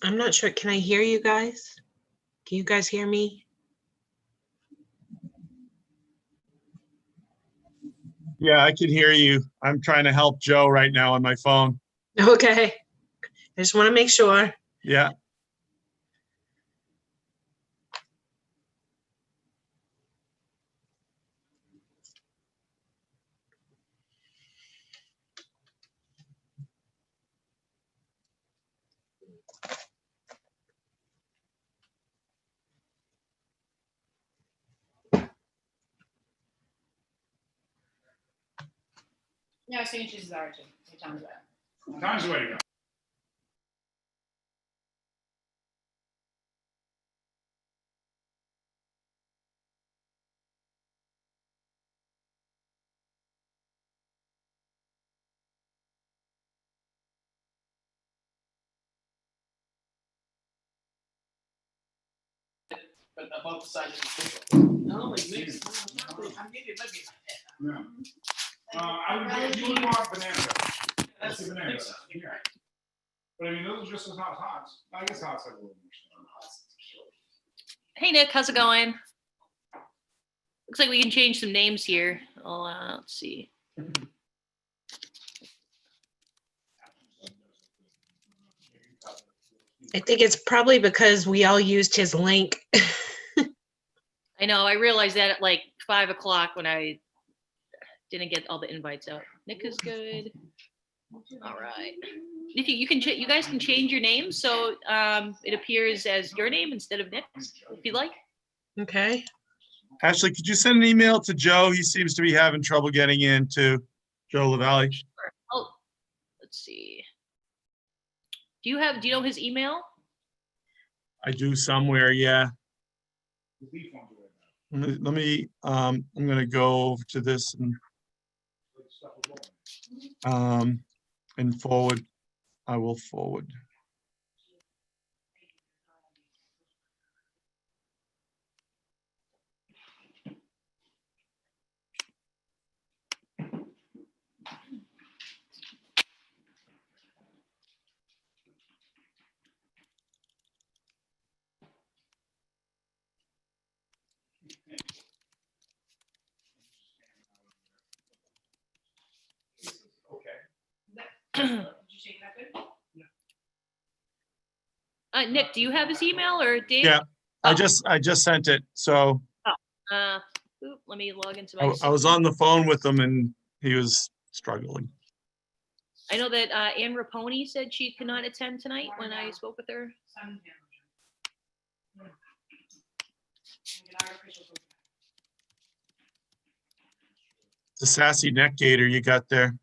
I'm not sure. Can I hear you guys? Can you guys hear me? Yeah, I can hear you. I'm trying to help Joe right now on my phone. Okay. I just want to make sure. Yeah. No, signatures is R2. Your time's up. Time's the way to go. But about the size of the table. No, like mixed. I'm maybe it might be. No. You would want banana. That's the banana. Yeah. But I mean, those are just as hot. I guess hot's like a little more. Hey Nick, how's it going? Looks like we can change some names here. Let's see. I think it's probably because we all used his link. I know, I realized that at like 5 o'clock when I didn't get all the invites out. Nick is good. All right. If you can, you guys can change your name so it appears as your name instead of Nick's, if you like. Okay. Ashley, could you send an email to Joe? He seems to be having trouble getting in to Joe LaValle. Sure. Oh, let's see. Do you know his email? I do somewhere, yeah. Let me I'm gonna go over to this and forward. I will forward. Nick, do you have his email or Dave? Yeah, Oh. I just sent it. So Let me log into my. I was on the phone with him and he was struggling. I know that Ann Raponi said she could not attend tonight when I spoke with her. The sassy neck gator you got there.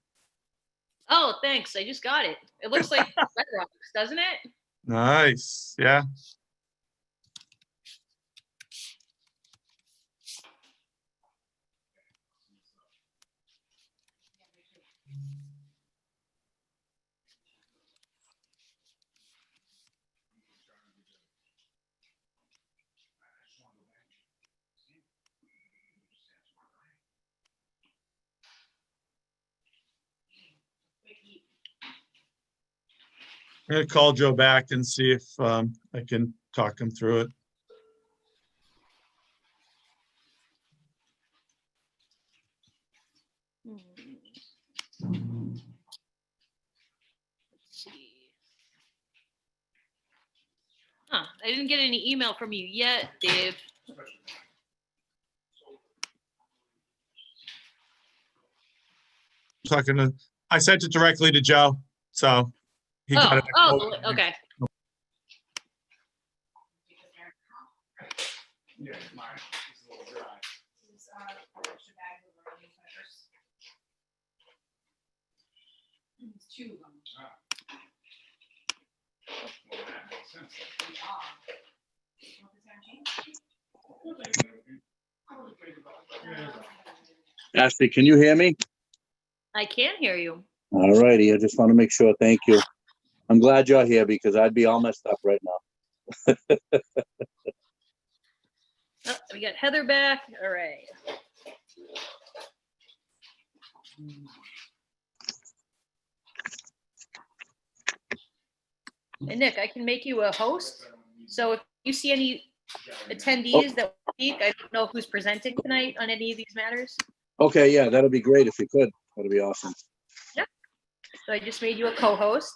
Oh, thanks. I just got it. It looks like Red Rocks, doesn't it? Nice. Yeah. I'm gonna call Joe back and see if I can talk him through it. Let's see. Huh, I didn't get any email from you yet, Dave. I sent it directly to Joe, so he got it. Okay. Yeah, mine is a little dry. Two of them. Well, that makes sense. Ashley, can you hear me? I can hear you. All righty, I just want to make sure. Thank you. I'm glad you're here because I'd be all messed up right now. Oh, we got Heather back. All right. And Nick, I can make you a host. So if you see any attendees that speak, I don't know who's presenting tonight on any of these matters. Okay, yeah, that'll be great if you could. That'd be awesome. So I just made you a co-host,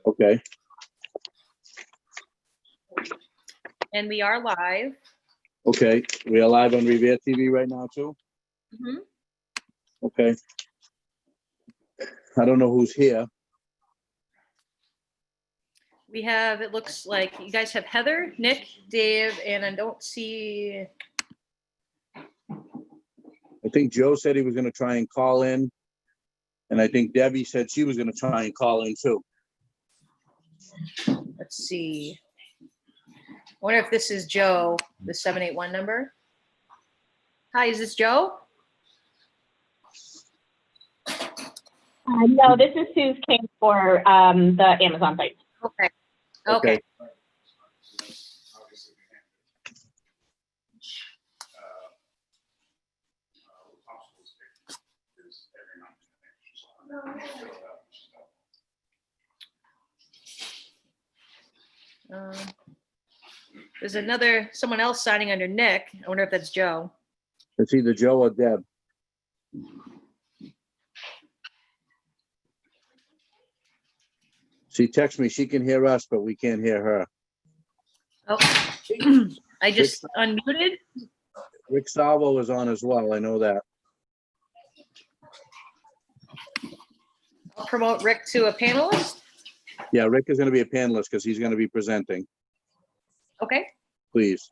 Okay, and we are live. okay. We are live on Revere TV right now too? Mhm. Okay. I don't know who's here. We have, it looks like you guys have Heather, Nick, Dave, and I don't see, I think Joe said he was gonna try and call in. And I think Debbie said she was gonna try and call in too. let's see. I wonder if this is Joe, the 781 number. Hi, is this Joe? No, this is Sue's case for the Amazon site. Okay. Okay. Okay. Um, There's someone else signing under Nick. I wonder if that's Joe. It's either Joe or Deb. She texted me, she can hear us, but we can't hear her. Oh, I just unmuted. Rick Salvo is on as well, I know that. I'll promote Rick to a panelist. Yeah, Rick is gonna be a panelist because he's gonna be presenting, Okay. please.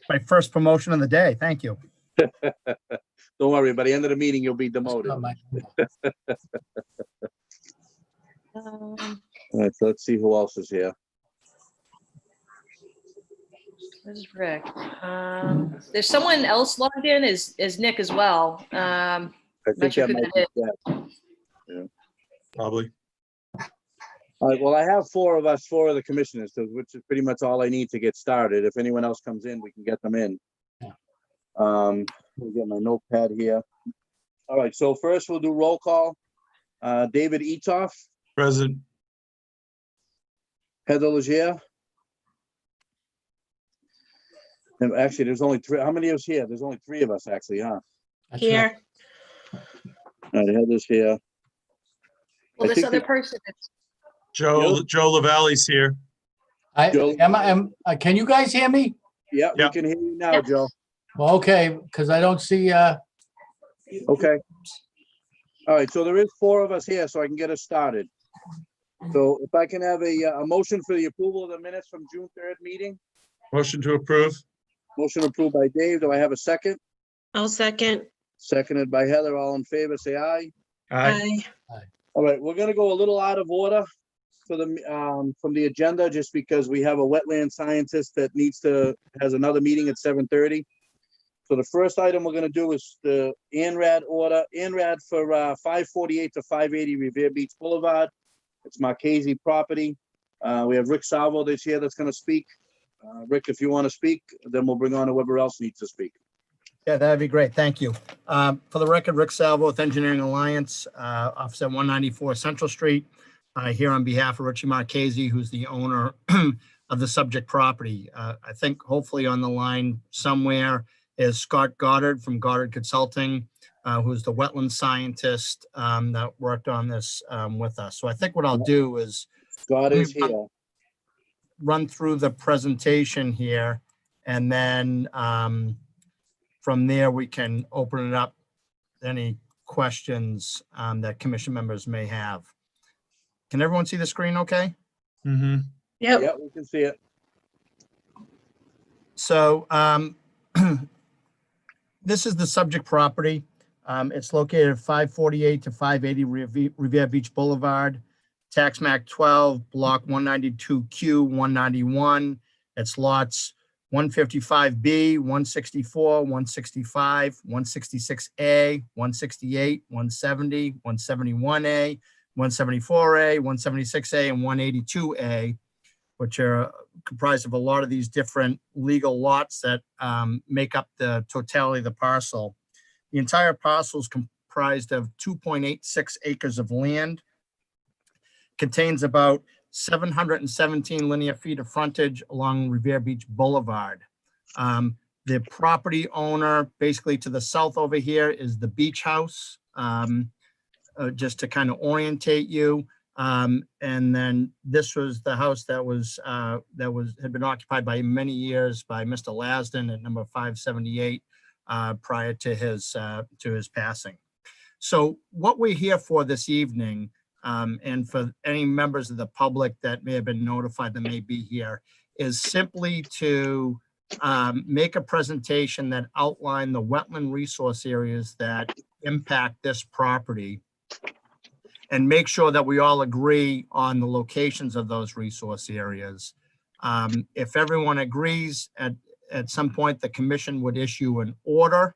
My first promotion of the day. Thank you. Don't worry, by the end of the meeting, you'll be demoted. Oh, All right, so let's see who else is here. This is Rick. There's someone else logged in as Nick as well. I think sure that who might that be Deb. Probably. All right, well, I have four of the commissioners, so which is pretty much all I need to get started. If anyone else comes in, we can get them in. Let me get my notepad here. All right, so first we'll do roll call. David Etoff, Present. Heather Leger. And actually, there's only three. How many of us here? There's only three of us, actually, huh? Here. All right, Heather's here. Well, I this think other that- person, Joe Lavalley's here. Joe? Can you guys hear me? Yeah, we Yeah. can hear you now, Yeah. Joe. Well, okay, because I don't see, Okay. All right, so there is four of us here, so I can get us started. So if I can have a motion for the approval of the minutes from June 3rd meeting. Motion to approve. Motion approved by Dave. Do I have a second? I'll second. Seconded by Heather. All in favor, say aye. Aye. Aye. All right, we're gonna go a little out of order for from the agenda, just because we have a wetland scientist that has another meeting at 7:30. So the first item we're gonna do is the ANRAD order, ANRAD for 548 to 580 Revere Beach Boulevard. It's Marchese property. We have Rick Salvo that's here that's gonna speak. Rick, if you want to speak, then we'll bring on whoever else needs to speak. yeah, that'd be great. Thank you. For the record, Rick Salvo with Engineering Alliance, Office at 194 Central Street. Here on behalf of Richie Marchese, who's the owner of the subject property. I think hopefully on the line somewhere is Scott Goddard from Goddard Consulting, who's the wetland scientist that worked on this with us. So I think what I'll do is Scott is here. run through the presentation here, and then from there we can open it up to any questions that commission members may have. Can everyone see the screen okay? Mm-hmm. Yep. Yeah, we can see it. So this is the subject property. It's located at 548 to 580 Revere Beach Boulevard, tax map 12, block 192Q, 191. It's lots 155B, 164, 165, 166A, 168, 170, 171A, 174A, 176A, and 182A, which are comprised of a lot of these different legal lots that make up the totality of the parcel. The entire parcel is comprised of 2.86 acres of land, contains about 717 linear feet of frontage along Revere Beach Boulevard. The property owner, basically to the south over here, is the beach house, just to kind of orientate you. And then this was the house that had been occupied by many years by Mr. Lasden at number 578 prior to his passing. So what we're here for this evening, and for any members of the public that may have been notified that may be here, is simply to make a presentation that outline the wetland resource areas that impact this property, and make sure that we all agree on the locations of those resource areas. If everyone agrees, at some point, the commission would issue an order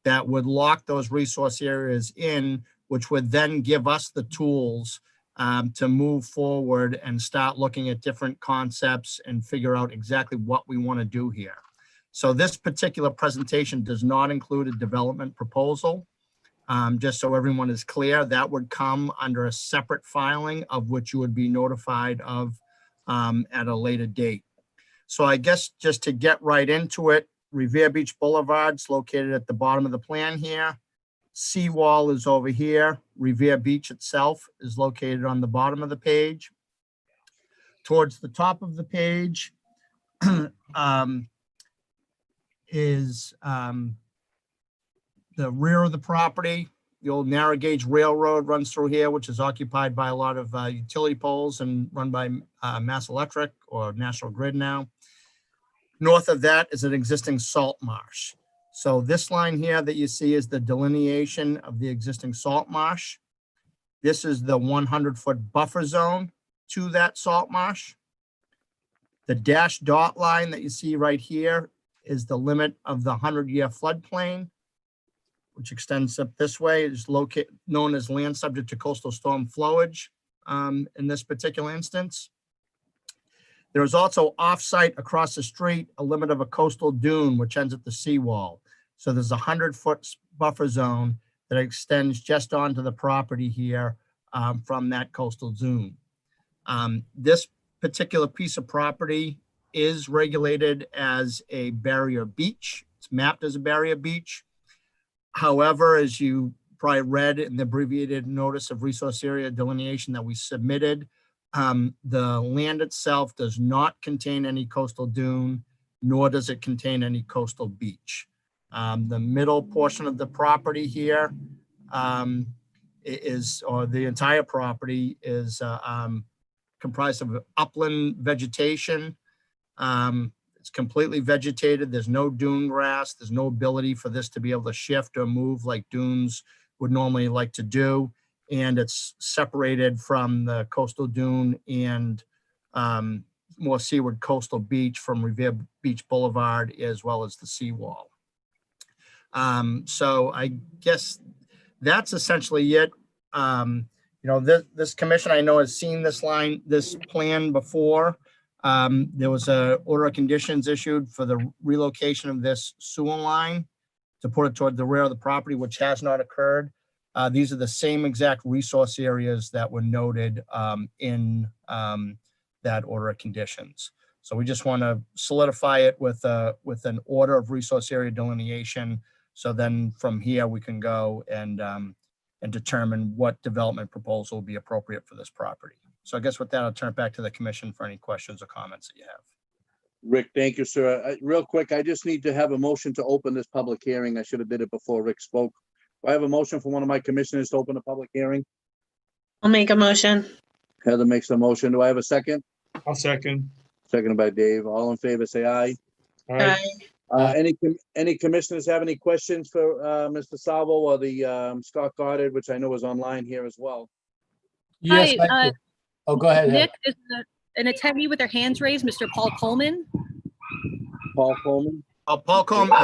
that would lock those resource areas in, which would then give us the tools to move forward and start looking at different concepts and figure out exactly what we want to do here. So this particular presentation does not include a development proposal. Just so everyone is clear, that would come under a separate filing of which you would be notified of at a later date. So I guess just to get right into it, Revere Beach Boulevard is located at the bottom of the plan here. Seawall is over here. Revere Beach itself is located on the bottom of the page. Towards the top of the page is the rear of the property. The old narrow gauge railroad runs through here, which is occupied by a lot of utility poles and run by Mass Electric or National Grid now. North of that is an existing salt marsh. So this line here that you see is the delineation of the existing salt marsh. This is the 100-foot buffer zone to that salt marsh. The dashed dot line that you see right here is the limit of the 100-year floodplain, which extends up this way. Is located, known as land subject to coastal storm flowage in this particular instance. There is also offsite across the street a limit of a coastal dune, which ends at the seawall. So there's a 100-foot buffer zone that extends just onto the property here from that coastal dune. This particular piece of property is regulated as a barrier beach. It's mapped as a barrier beach. However, as you probably read in the abbreviated notice of resource area delineation that we submitted, the land itself does not contain any coastal dune, nor does it contain any coastal beach. The middle portion of the property here or the entire property is comprised of upland vegetation. It's completely vegetated. There's no dune grass. There's no ability for this to be able to shift or move like dunes would normally like to do. And it's separated from the coastal dune and more seaward coastal beach from Revere Beach Boulevard, as well as the seawall. So I guess that's essentially it. This commission, I know, has seen this plan before. There was a order of conditions issued for the relocation of this sewer line to put it toward the rear of the property, which has not occurred. These are the same exact resource areas that were noted in that order of conditions. So we just want to solidify it with an order of resource area delineation. So then from here we can go and determine what development proposal will be appropriate for this property. So I guess with that, I'll turn it back to the commission for any questions or comments that you have. Rick, thank you, sir. Real quick, I just need to have a motion to open this public hearing. I should have did it before Rick spoke. Do I have a motion for one of my commissioners to open a public hearing? I'll make a motion. Heather makes the motion. Do I have a second? I'll second. Seconded by Dave. All in favor, say aye. Aye. Any commissioners have any questions for Mr. Salvo or the Scott Goddard, which I know is online here as well? Yes, Hi, I do. Oh, go ahead. Nick, is an attendee with their hands raised, Mr. Paul Coleman. Paul Coleman? Paul Coleman,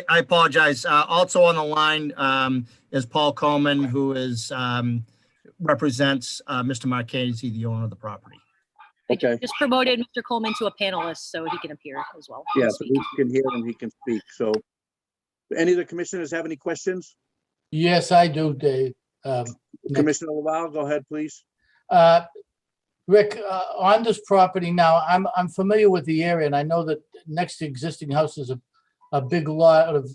I apologize. Also on the line is Paul Coleman, who represents Mr. Marchese, the owner of the property. Okay. Just promoted Mr. Coleman to a panelist so he can appear as well. Yeah, so he can hear and he can speak. So any of the commissioners have any questions? Yes, I do, Dave. Nick. Commissioner Laval, go ahead, please. Rick, on this property now, I'm familiar with the area and I know that next to existing house is a big lot of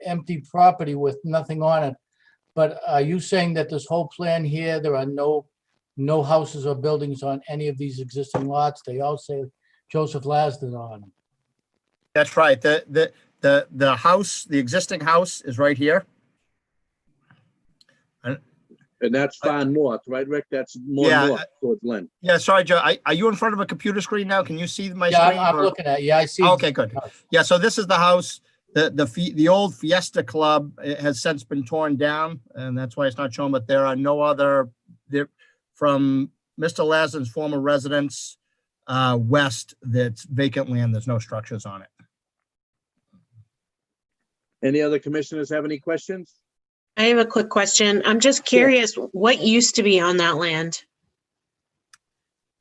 empty property with nothing on it. But are you saying that this whole plan here, there are no houses or buildings on any of these existing lots? They all say Joseph Lasden on them. That's right. The house, the existing house is right here. And that's far north, right, Rick? That's more Yeah, north towards Lynn. Yeah, sorry, Joe. Are you in front of a computer screen now? Can you see my Yeah, screen? I'm or- looking at, yeah, I see. Okay, good. Yeah, so this is the house. The old Fiesta Club has since been torn down, and that's why it's not shown, but there are no other, there, from Mr. Lassen's former residence, west, that's vacant land. There's no structures on it. Any other commissioners have any questions? I have a quick question. I'm just curious, what used to be on that land?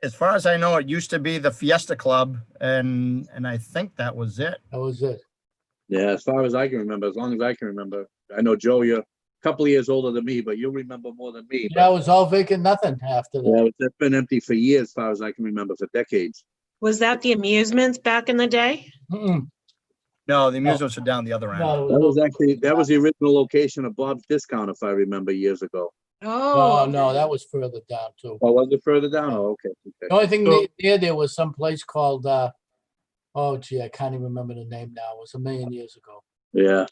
As far as I know, it used to be the Fiesta Club, and I think that was it. That was it. Yeah, as far as I can remember, as long as I can remember. I know, Joe, you're a couple of years older than me, but you'll remember more than me. Yeah, it was all vacant, nothing after Yeah, that. it's been empty for years, as far as I can remember, for decades. Was that the amusements back in the day? Mm-mm. No, the amusements are down the other end. No, That was actually, that was the original location of Bob's Discount, if I remember, years ago. Oh. no, that was further down too. Oh, was it further down? Oh, okay. The only thing So- there was some place called, oh gee, I can't even remember the name now. It was a million years ago. Yeah,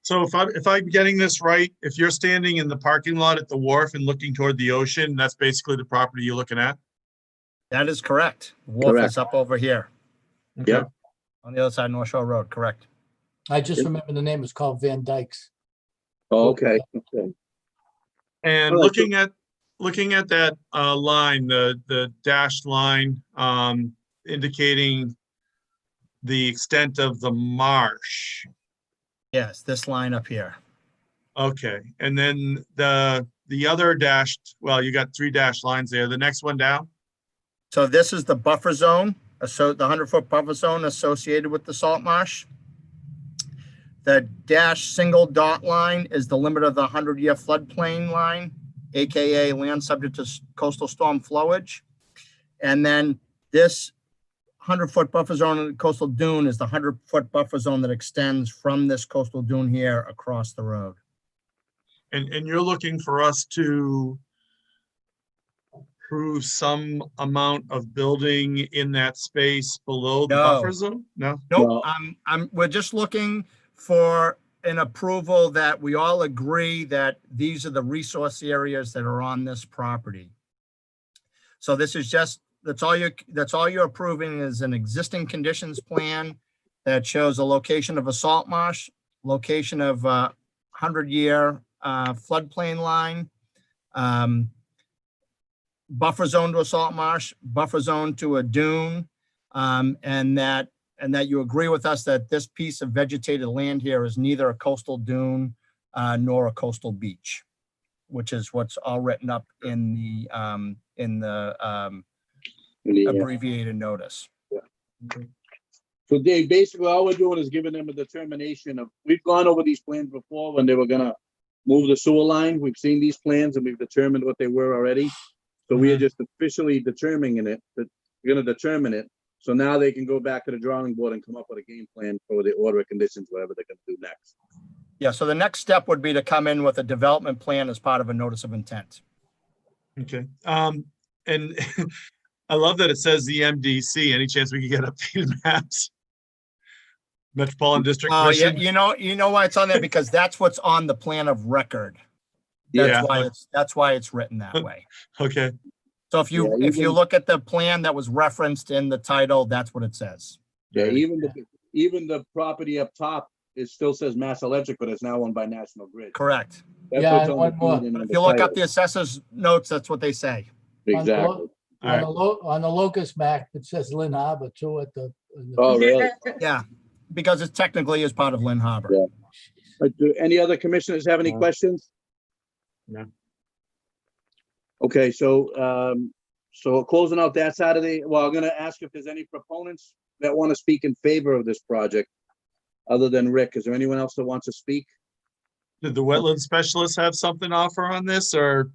So if I'm getting this right, if you're standing in the parking lot at the wharf and looking toward the ocean, that's basically the property you're looking at? That is correct. Wharf Correct. is up over here Okay. on the other side of North Shore Road, correct? I just Yep. remember the name was called Van Dyke's. oh, okay, okay. And All right, so- looking at that line, the dashed line, indicating the extent of the marsh. Yes, this line up here. Okay, and then the other dashed, well, you got 3 dashed lines there. The next one down? So this is the buffer zone, so the 100-foot buffer zone associated with the salt marsh. The dash single dot line is the limit of the 100-year floodplain line, AKA land subject to coastal storm flowage. And then this 100-foot buffer zone in the coastal dune is the 100-foot buffer zone that extends from this coastal dune here across the road. And you're looking for us to approve some amount of building in that space below the No. buffer zone? No? Nope, Well- we're just looking for an approval that we all agree that these are the resource areas that are on this property. So this is just, that's all you're approving is an existing conditions plan that shows a location of a salt marsh, location of 100-year floodplain line, buffer zone to a salt marsh, buffer zone to a dune, and that you agree with us that this piece of vegetated land here is neither a coastal dune nor a coastal beach, which is what's all written up in the Yeah. abbreviated notice. So Dave, basically all we're doing is giving them a determination of, we've gone over these plans before when they were gonna move the sewer line. We've seen these plans and we've determined what they were already. So we are just officially determining it, that we're gonna determine it. So now they can go back to the drawing board and come up with a game plan for the order of conditions, whatever they're gonna do next. Yeah, so the next step would be to come in with a development plan as part of a notice of intent. Okay. And I love that it says the MDC. Any chance we could get updated maps? Metropolitan District Yeah, Commission? you know why it's on there? Because that's what's on the plan of record. Yeah. That's why it's written that way. Okay. So if you Yeah, even- look at the plan that was referenced in the title, that's what it says. Yeah, Right. even the property up top, it still says Mass Electric, but it's now owned by National Grid. Correct. That's Yeah, what's and on one the more. deed and on If the you look up title. the assessor's notes, that's what they say. Exactly. On the locust map, it says Lynn Harbor too at the. Oh, really? Yeah, because it technically is part of Lynn Harbor. Yeah. Do any other commissioners have any No. questions? No. Okay, so closing out that side of the, well, I'm gonna ask if there's any proponents that want to speak in favor of this project, other than Rick. Is there anyone else that wants to speak? Did the wetland specialist have something to offer on this or?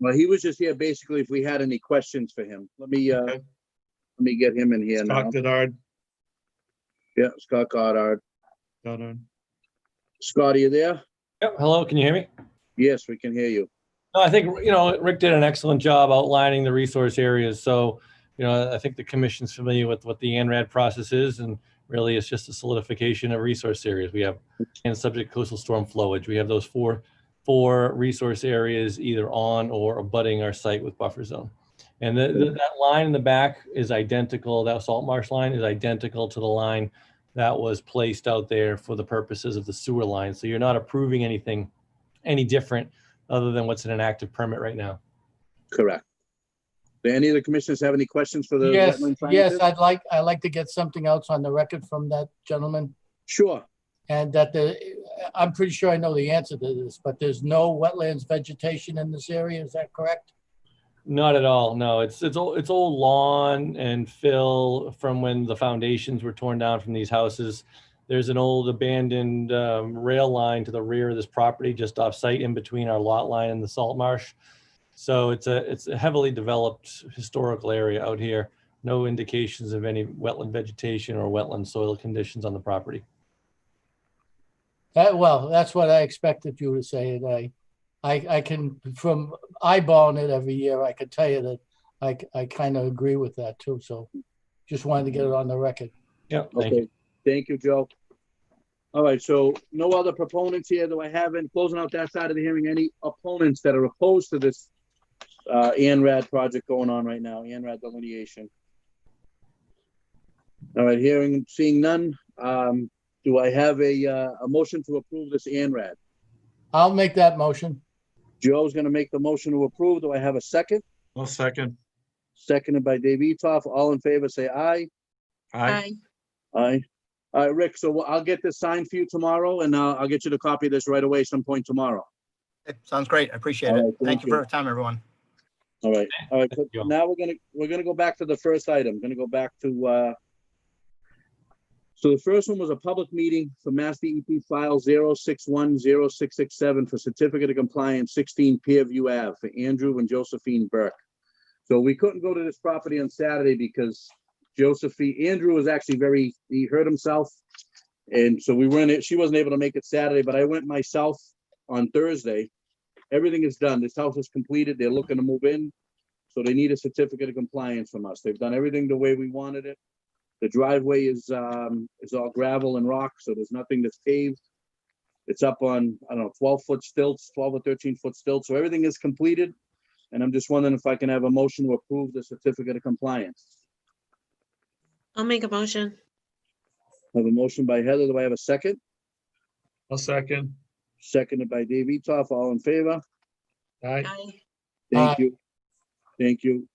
Well, he was just here basically if we had any questions for him. Let me Okay. get him in here now. Scott Goddard. Yeah, Scott Goddard. Goddard. Scott, are you there? Yep. Hello, can you hear me? Yes, we can hear you. No, I think, Rick did an excellent job outlining the resource areas. So, I think the commission's familiar with what the ANRAD process is, and really it's just a solidification of resource areas. We have and subject coastal storm flowage. We have those four resource areas either on or abutting our site with buffer zone. And that line in the back is identical, that salt marsh line is identical to the line that was placed out there for the purposes of the sewer line. So you're not approving anything any different other than what's in an active permit right now. Correct. Do any of the commissioners have any questions for the Yes, wetland yes, scientist? I'd like to get something else on the record from that gentleman. Sure. And that I'm pretty sure I know the answer to this, but there's no wetlands vegetation in this area, is that correct? Not at all. No, it's old lawn and fill from when the foundations were torn down from these houses. There's an old abandoned rail line to the rear of this property, just off site in between our lot line and the salt marsh. So it's a heavily developed historical area out here. No indications of any wetland vegetation or wetland soil conditions on the property. Well, that's what I expected you to say. And I can, from eyeballing it every year, I could tell you that I kind of agree with that too. So just wanted to get it on the record. Yeah, thank you. Okay. Thank you, Joe. All right, so no other proponents here. Do I have in closing out that side of the hearing, any opponents that are opposed to this ANRAD project going on right now, ANRAD delineation? All right, seeing none. Do I have a motion to approve this ANRAD? I'll make that motion. Joe's gonna make the motion to approve. Do I have a second? I'll second. Seconded by Dave Etoff. All in favor, say aye. Aye. Aye. All right, Rick, so I'll get this signed for you tomorrow, and I'll get you the copy of this right away some point tomorrow. Okay, sounds great. I appreciate All it. right, Thank you for your time, everyone. All right, all right. Thank you. Now we're gonna go back to the first item. Gonna go back to so the first one was a public meeting for Mass DEP file 0610667 for certificate of compliance 16 Peerview Ave for Andrew and Josephine Burke. So we couldn't go to this property on Saturday because Andrew was actually he hurt himself. And so she wasn't able to make it Saturday, but I went myself on Thursday. Everything is done. This house is completed. They're looking to move in. So they need a certificate of compliance from us. They've done everything the way we wanted it. The driveway is all gravel and rock, so there's nothing that's paved. It's up on, I don't know, 12-foot stilts, 12 or 13-foot stilts. So everything is completed. And I'm just wondering if I can have a motion to approve the certificate of compliance. I'll make a motion. I have a motion by Heather. Do I have a second? I'll second. Seconded by Dave Etoff. All in favor? Aye. Aye. Thank you. Thank you.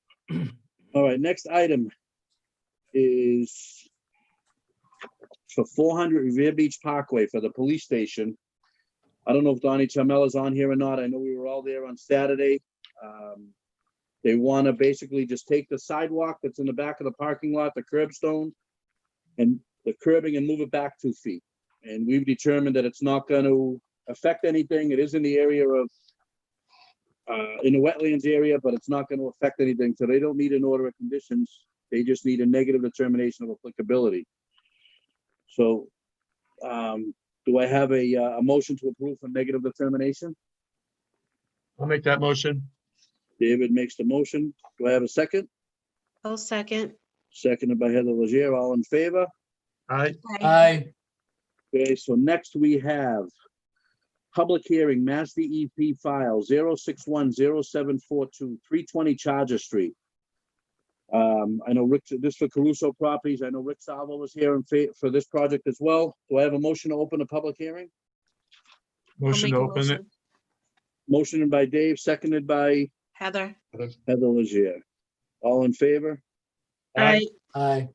All right, next item is for 400 Revere Beach Parkway for the police station. I don't know if Donnie Chamel is on here or not. I know we were all there on Saturday. They want to basically just take the sidewalk that's in the back of the parking lot, the curbstone, and the curbing and move it back 2 feet. And we've determined that it's not going to affect anything. It is in the area of in the wetlands area, but it's not going to affect anything. So they don't need an order of conditions. They just need a negative determination of applicability. So do I have a motion to approve for negative determination? I'll make that motion. David makes the motion. Do I have a second? I'll second. Seconded by Heather Leger. All in favor? Aye. Aye. Okay, so next we have public hearing, Mass DEP file 0610742, 320 Charger Street. I know Rick, this for Caruso Properties. I know Rick Salvo was here for this project as well. Do I have a motion to open a public hearing? I'll Motion make to a open it. motion. Motion by Dave, seconded by Heather. Heather Leger. All in favor? Aye. Aye.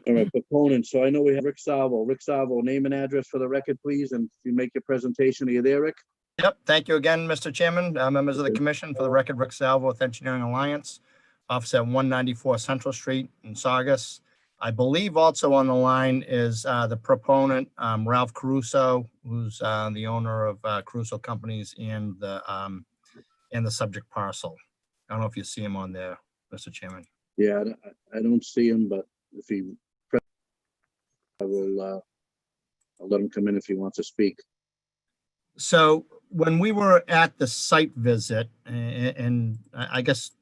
All right, proponents. So I know we have Rick Salvo. Rick Salvo, name and address for the record, please. And if you make your presentation, are you there, Rick? Yep, thank you again, Mr. Chairman, members of the commission. For the record, Rick Salvo with Engineering Alliance, office at 194 Central Street in Saugus. I believe also on the line is the proponent, Ralph Caruso, who's the owner of Caruso Companies and the and the subject parcel. I don't know if you see him on there, Mr. Chairman. Yeah, I don't see him, but if he, I will, I'll let him come in if he wants to speak. So when we were at the site visit, and I guess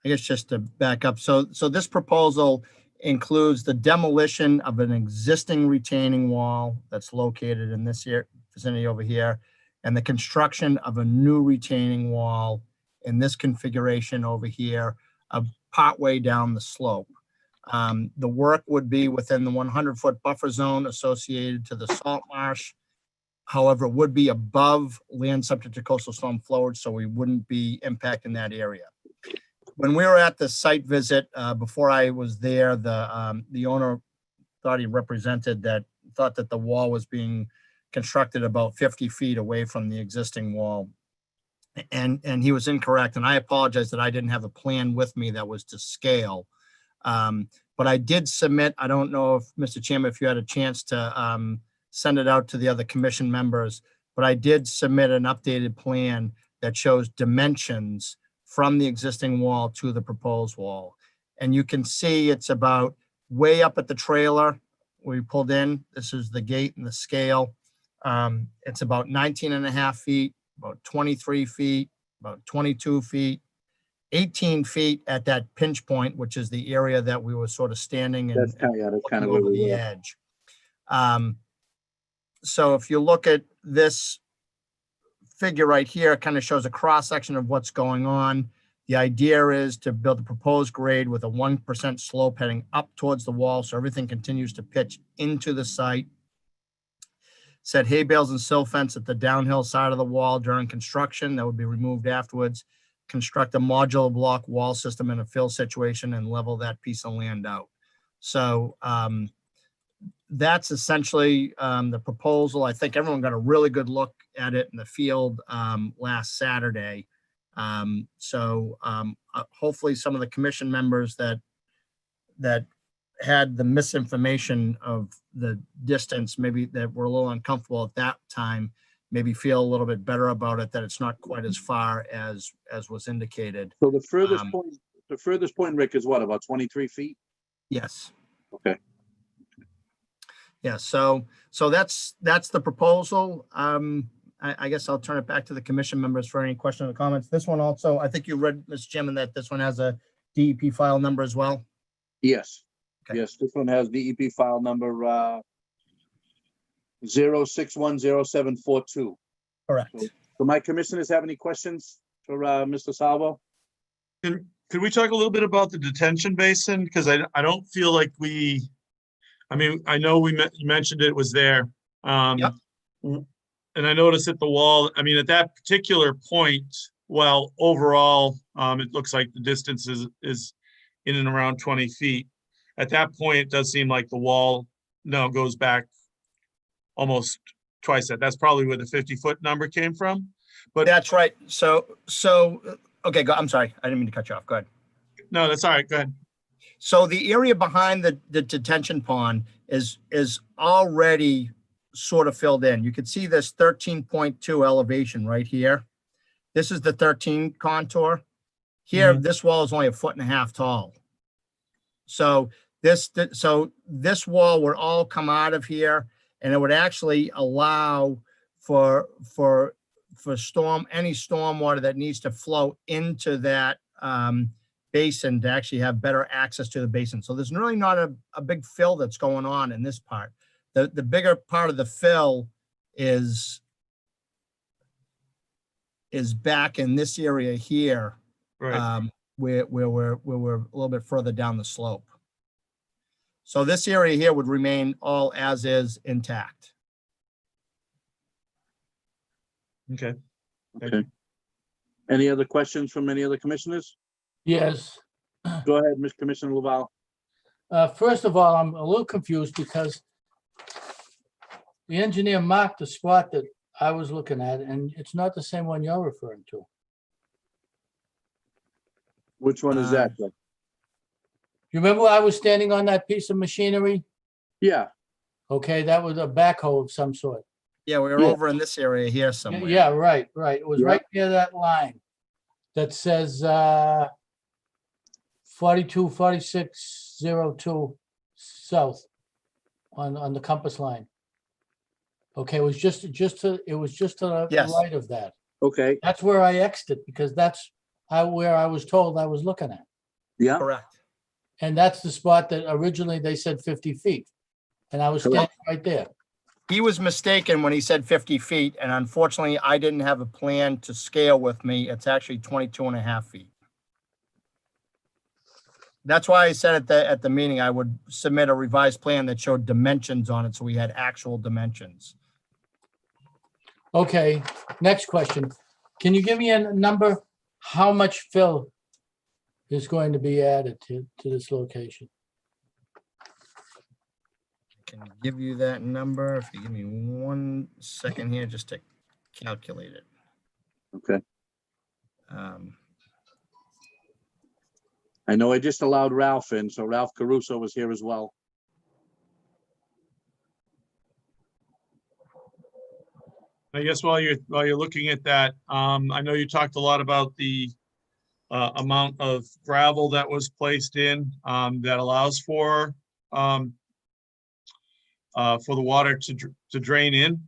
just to back up, so this proposal includes the demolition of an existing retaining wall that's located in this here vicinity over here, and the construction of a new retaining wall in this configuration over here, partway down the slope. The work would be within the 100-foot buffer zone associated to the salt marsh. However, it would be above land subject to coastal storm flowage, so we wouldn't be impacting that area. When we were at the site visit, before I was there, the owner thought he thought that the wall was being constructed about 50 feet away from the existing wall. And he was incorrect. And I apologize that I didn't have a plan with me that was to scale. But I did submit, I don't know if, Mr. Chairman, if you had a chance to send it out to the other commission members, but I did submit an updated plan that shows dimensions from the existing wall to the proposed wall. And you can see it's about way up at the trailer where we pulled in. This is the gate and the scale. It's about 19.5 feet, about 23 feet, about 22 feet, 18 feet at that pinch point, which is the area that we were sort of standing and That's kind of looking where over we the were. edge. So if you look at this figure right here, it kind of shows a cross section of what's going on. The idea is to build a proposed grade with a 1% slope heading up towards the wall, so everything continues to pitch into the site. Set hay bales and sill fence at the downhill side of the wall during construction that would be removed afterwards. Construct a modular block wall system in a fill situation and level that piece of land out. So that's essentially the proposal. I think everyone got a really good look at it in the field last Saturday. Hopefully some of the commission members that had the misinformation of the distance, maybe that were a little uncomfortable at that time, maybe feel a little bit better about it, that it's not quite as far as was indicated. So the furthest point, Rick, is what, about 23 feet? Yes. Okay. Yeah, so that's the proposal. I guess I'll turn it back to the commission members for any questions or comments. This one also, I think you read, Mr. Chairman, that this one has a DEP file number as well. Yes. Okay. Yes, this one has DEP file number 0610742. Correct. So my commissioners have any questions for Mr. Salvo? Could we talk a little bit about the detention basin? Because I don't feel like I know you mentioned it was there. Yep. And I noticed at the wall, at that particular point, well, overall, it looks like the distance is in and around 20 feet. At that point, it does seem like the wall now goes back almost twice that. That's probably where the 50-foot number came from. But That's right. So okay, I'm sorry. I didn't mean to cut you off. Go ahead. no, that's all right. Go ahead. So the area behind the detention pond is already sort of filled in. You can see this 13.2 elevation right here. This is the 13 contour. Here, this wall is only 1.5 feet tall. So this wall would all come out of here, and it would actually allow for any storm water that needs to flow into that basin to actually have better access to the basin. So there's really not a big fill that's going on in this part. The bigger part of the fill is back in this area here, Right. where we're a little bit further down the slope. So this area here would remain all as is intact. Okay. Okay. Any other questions from any other commissioners? Yes. Go ahead, Ms. Commissioner Laval. First of all, I'm a little confused because the engineer marked the spot that I was looking at, and it's not the same one you're referring to. Which one is that? Rick? You remember I was standing on that piece of machinery? Yeah, Okay, that was a backhoe of some sort. Yeah, we were Yeah. over in this area here somewhere. Yeah, right. It was Yeah. right near that line that says 42, 4602 south on the compass line. Okay, it was just to the Yes. right of that. Okay, That's where I exited because that's where I was told I was looking at. yeah, Correct. And that's the spot that originally they said 50 feet. And I was standing right there. He was mistaken when he said 50 feet, and unfortunately, I didn't have a plan to scale with me. It's actually 22 and a half feet. That's why I said at the meeting, I would submit a revised plan that showed dimensions on it, so we had actual dimensions. Okay, next question. Can you give me a number? How much fill is going to be added to this location? I can give you that number if you give me 1 second here just to calculate it. okay. Um, I know I just allowed Ralph in, so Ralph Caruso was here as well. I guess while you're looking at that, I know you talked a lot about the amount of gravel that was placed in that allows for the water to drain in.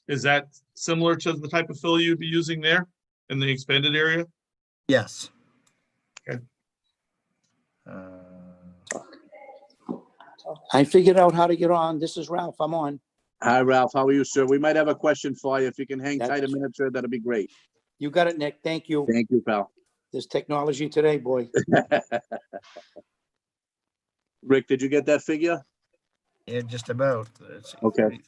Is that similar to the type of fill you'd be using there in the expanded area? yes. Okay. I figured out how to get on. This is Ralph. I'm on. Hi, Ralph. How are you, sir? We might have a question for you. If you can hang tight a That's- minute, sir, that'd be great. You got it, Nick. Thank you. Thank you, pal. There's technology today, boy. Rick, did you get that figure? Yeah, just about. Let's see, Okay. 33.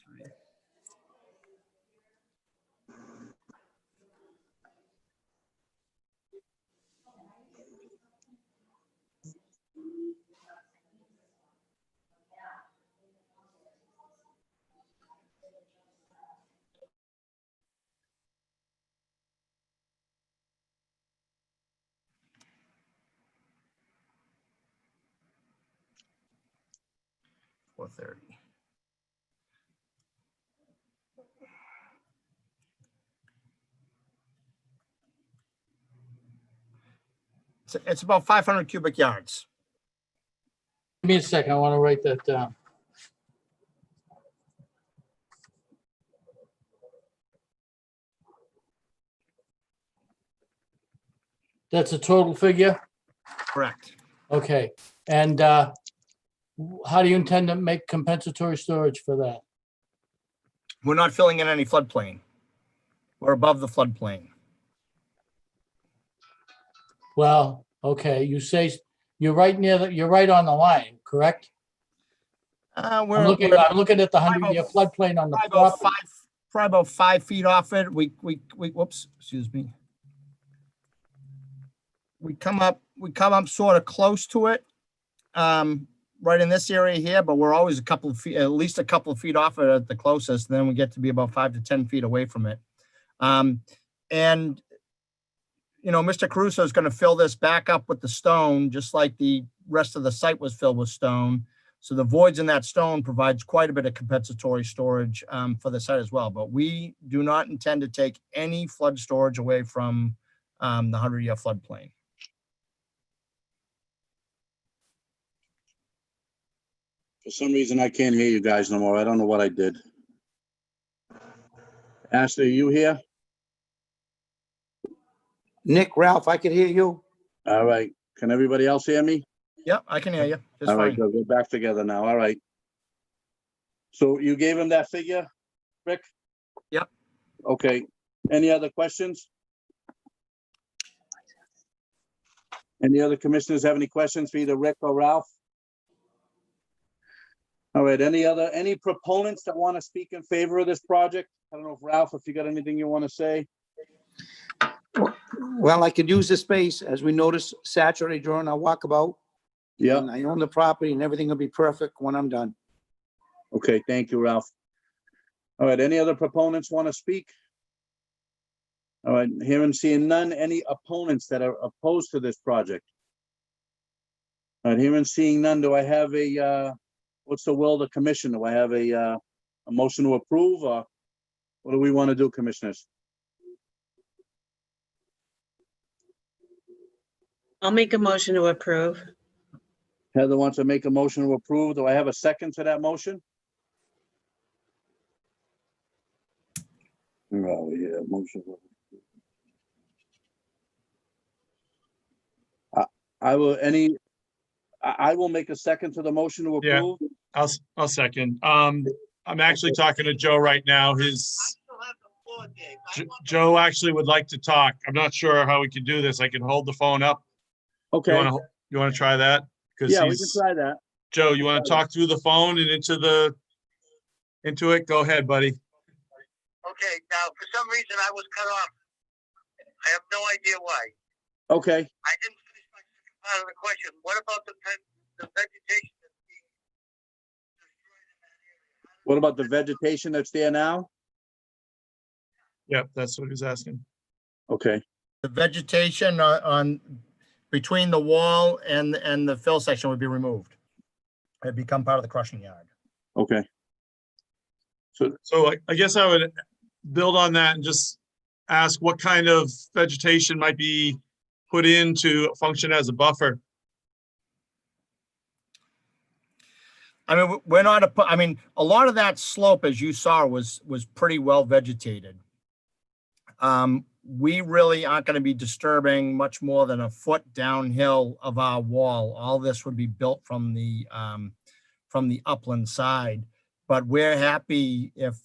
$430. It's about 500 cubic yards. Give me a second. I want to write that down. That's a total figure? Correct. Okay. And how do you intend to make compensatory storage for that? We're not filling in any floodplain. We're above the floodplain. Well, okay, you say you're right you're right on the line, correct? I'm looking at the 100-year floodplain on the property. Probably about 5 feet off it. We whoops, excuse me. We come up sort of close to it, right in this area here, but we're always a couple of feet, at least a couple of feet off it at the closest. And then we get to be about 5 to 10 feet away from it. And you know, Mr. Caruso is going to fill this back up with the stone, just like the rest of the site was filled with stone. So the voids in that stone provides quite a bit of compensatory storage for the site as well. But we do not intend to take any flood storage away from the 100-year floodplain. For some reason, I can't hear you guys no more. I don't know what I did. Ashley, are you here? Nick, Ralph, I could hear you. All right. Can everybody else hear me? Yep, I can hear you. Just All right, fine. good. We're back together now. All right. So you gave him that figure, Rick? Yep. Okay. Any other questions? Any other commissioners have any questions for either Rick or Ralph? All right, any proponents that want to speak in favor of this project? I don't know if Ralph, if you got anything you want to say? Well, I could use the space, as we noticed Saturday during our walkabout. Yeah. And I own the property and everything will be perfect when I'm done. Okay, thank you, Ralph. All right, any other proponents want to speak? All right, hearing, seeing none, any opponents that are opposed to this project? All right, hearing, seeing none, do I have a, what's the will of the commission? Do I have a a motion to approve, or what do we want to do, commissioners? I'll make a motion to approve. Heather wants to make a motion to approve. Do I have a second to that motion? Oh, yeah, motion. I will make a second to the motion to Yeah. approve. I'll second. I'm actually talking to Joe right now. Joe actually would like to talk. I'm not sure how we can do this. I can hold the phone up. Okay, You want to try that? Because yeah, we can try that. Joe, you want to talk through the phone and into it? Go ahead, buddy. Okay, now for some reason I was cut off. I have no idea why. Okay, I didn't finish my second part of the question. What about the vegetation that's being destroyed in that area? what about the vegetation that's there now? Yep, that's what he's asking. Okay, The vegetation on between the wall and the fill section would be removed. It'd become part of the crushing yard. okay. So I guess I would build on that and just ask what kind of vegetation might be put in to function as a buffer. I mean, we're not, I mean, a lot of that slope, as you saw, was pretty well vegetated. We really aren't going to be disturbing much more than a foot downhill of our wall. All this would be built from the upland side. But we're happy if,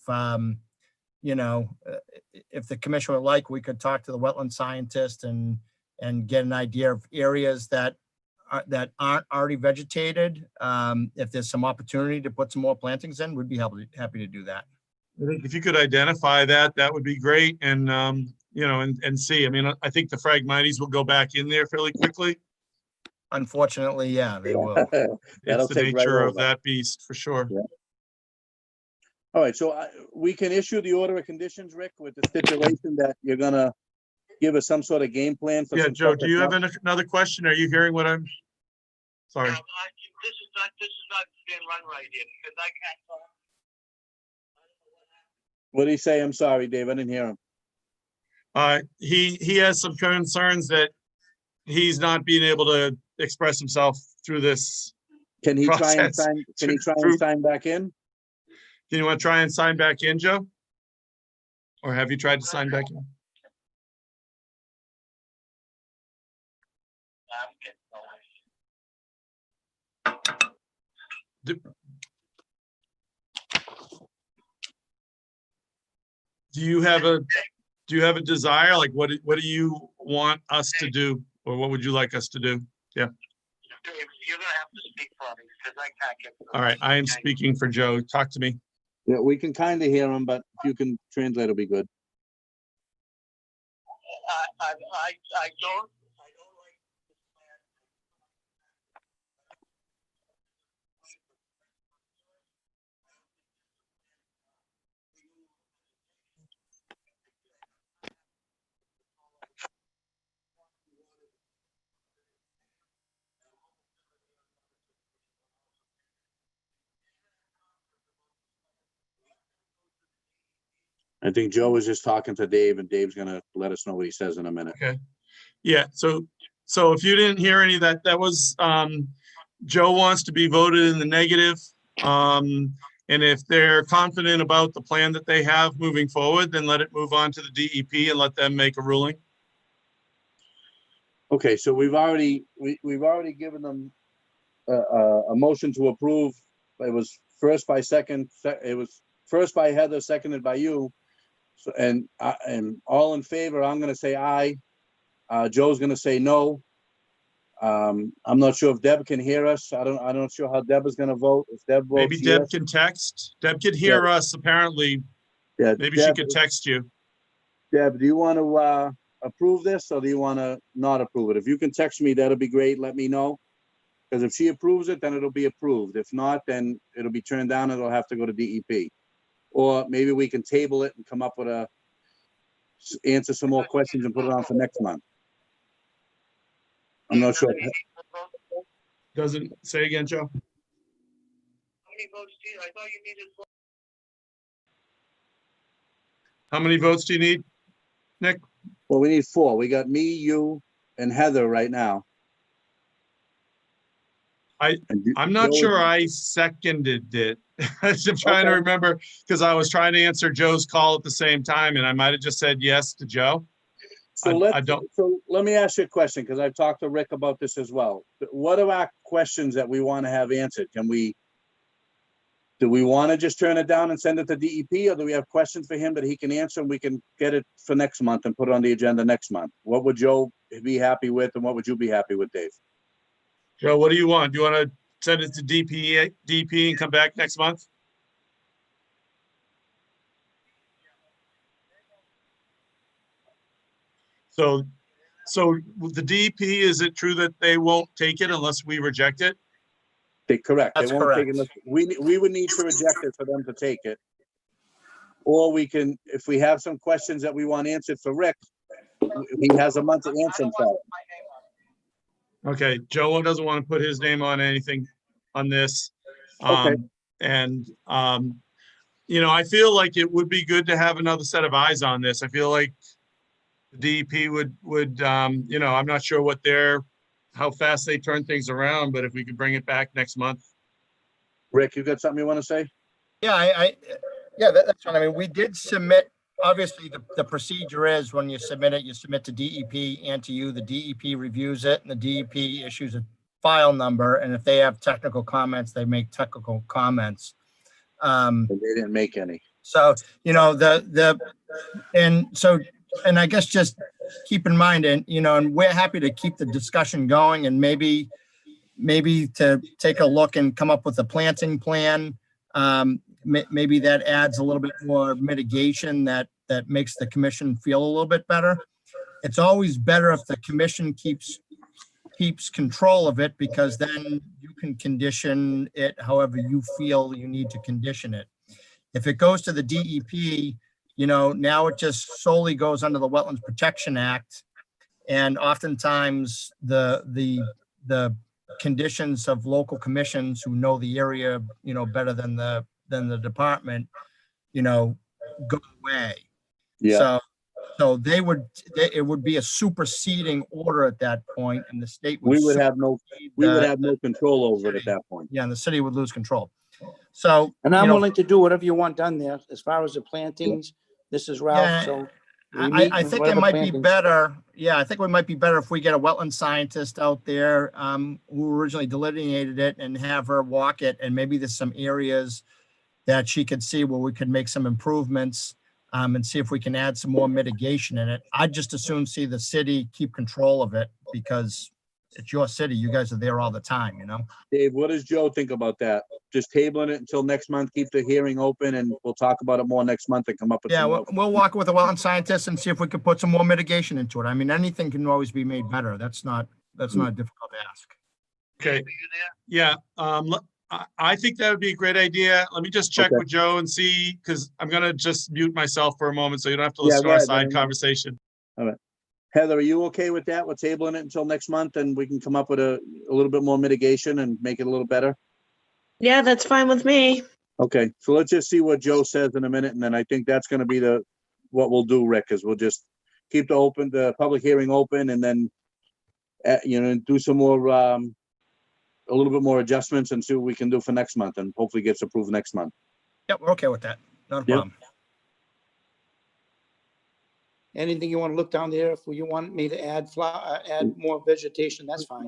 you know, if the commission would like, we could talk to the wetland scientist and get an idea of areas that aren't already vegetated. If there's some opportunity to put some more plantings in, we'd be happy to do that. I think if you could identify that, that would be great. And, you know, and see, I mean, I think the Phragmites will go back in there fairly quickly. Unfortunately, yeah, they will. That'll It's the take right nature of over. that beast for sure. Yeah. All right, so we can issue the order of conditions, Rick, with the stipulation that you're gonna give us some sort of game plan for. Yeah, some Joe, stuff do you that's have not- another question? Are you hearing what I'm? Sorry. This is not being run right here because I can't talk. What did he say? I'm sorry, Dave, I didn't hear him. He has some concerns that he's not being able to express himself through this. Can he try and Process. sign, can he try Through- and sign back in? Do you want to try and sign back in, Joe? Or have you tried to sign back in? Do you have a desire? Like, what do you want us to do? Or what would you like us to do? You're gonna have to speak for me because I can't get. All right, I am speaking for Joe. Talk to me. Yeah, we can kind of hear him, but if you can translate, it'll be good. I don't like this plan. I think Joe was just talking to Dave, and Dave's gonna let us know what he says in a minute. Okay. Yeah, so if you didn't hear any of that, that was, Joe wants to be voted in the negative. And if they're confident about the plan that they have moving forward, then let it move on to the DEP and let them make a ruling. Okay, so we've already given them a motion to approve. It was first by Heather, seconded by you. So, and all in favor, I'm gonna say aye. Joe's gonna say no. I'm not sure if Deb can hear us. I'm not sure how Deb is gonna vote. If Deb votes Maybe Deb yes. can text. Deb could hear us, apparently. Yeah, Maybe she Deb, could text you. Deb, do you want to approve this, or do you want to not approve it? If you can text me, that'll be great. Let me know. Because if she approves it, then it'll be approved. If not, then it'll be turned down and it'll have to go to DEP. Or maybe we can table it and come up with answer some more questions and put it on for next month. I'm not sure. Doesn't say again, Joe? How many votes do you? I thought you needed How many votes do you need, Nick? Well, we need 4. We got me, you, and Heather right now. I- And I'm not Joe- sure I seconded it. I'm trying to Okay. remember because I was trying to answer Joe's call at the same time and I might have just said yes to Joe. So I don't- so let me ask you a question, because I've talked to Rick about this as well. What are our questions that we want to have answered? Do we want to just turn it down and send it to DEP, or do we have questions for him that he can answer and we can get it for next month and put it on the agenda next month? What would Joe be happy with and what would you be happy with, Dave? Joe, what do you want? Do you want to send it to DP and come back next month? So with the DEP, is it true that they won't take it unless we reject it? Correct. They That's won't take correct. it. We would need to reject it for them to take it. Or we can, if we have some questions that we want answered for Rick, he has a month to answer them. For it. Okay, Joe doesn't want to put his name on anything on this. Okay. I feel like it would be good to have another set of eyes on this. I feel like the DEP would, I'm not sure how fast they turn things around, but if we could bring it back next month. Rick, you got something you want to say? Yeah, that's what I mean. We did submit, obviously, the procedure is when you submit it, you submit to DEP and to you. The DEP reviews it and the DEP issues a file number. And if they have technical comments, they make technical comments. They didn't make any. So, and I guess just keep in mind, and we're happy to keep the discussion going and maybe to take a look and come up with a planting plan. Maybe that adds a little bit more mitigation that makes the commission feel a little bit better. It's always better if the commission keeps control of it, because then you can condition it however you feel you need to condition it. If it goes to the DEP, now it just solely goes under the Wetlands Protection Act. And oftentimes the conditions of local commissions who know the area, better than the department, go away. Yeah. So it would be a superseding order at that point, and the state would. We would have no control over it at that point. Yeah, and the city would lose control. So. And I'm willing to do whatever you want done there. As far as the plantings, this is Ralph, Yeah, so. I think it might be better. Yeah, I think it might be better if we get a wetland scientist out there who originally delineated it and have her walk it. And maybe there's some areas that she could see where we could make some improvements and see if we can add some more mitigation in it. I'd just as soon see the city keep control of it, because it's your city. You guys are there all the time, Dave, what does Joe think about that? Just tabling it until next month, keep the hearing open, and we'll talk about it more next month and come up with. Yeah, we'll walk with a wetland scientist and see if we could put some more mitigation into it. I mean, anything can always be made better. That's not a difficult ask. Okay. Yeah. I think that would be a great idea. Let me just check with Joe and see, because I'm going to just mute myself for a moment so you don't have to listen to our side conversation. All right. Heather, are you okay with that? We're tabling it until next month and we can come up with a little bit more mitigation and make it a little better? Yeah, that's fine with me. Okay, so let's just see what Joe says in a minute, and then I think that's gonna be what we'll do, Rick, is we'll just keep the public hearing open, and then do some more, a little bit more adjustments and see what we can do for next month, and hopefully gets approved next month. Yep, we're okay with that. Not a Yep. problem. Anything you want to look down there, if you want me to add more vegetation, that's fine.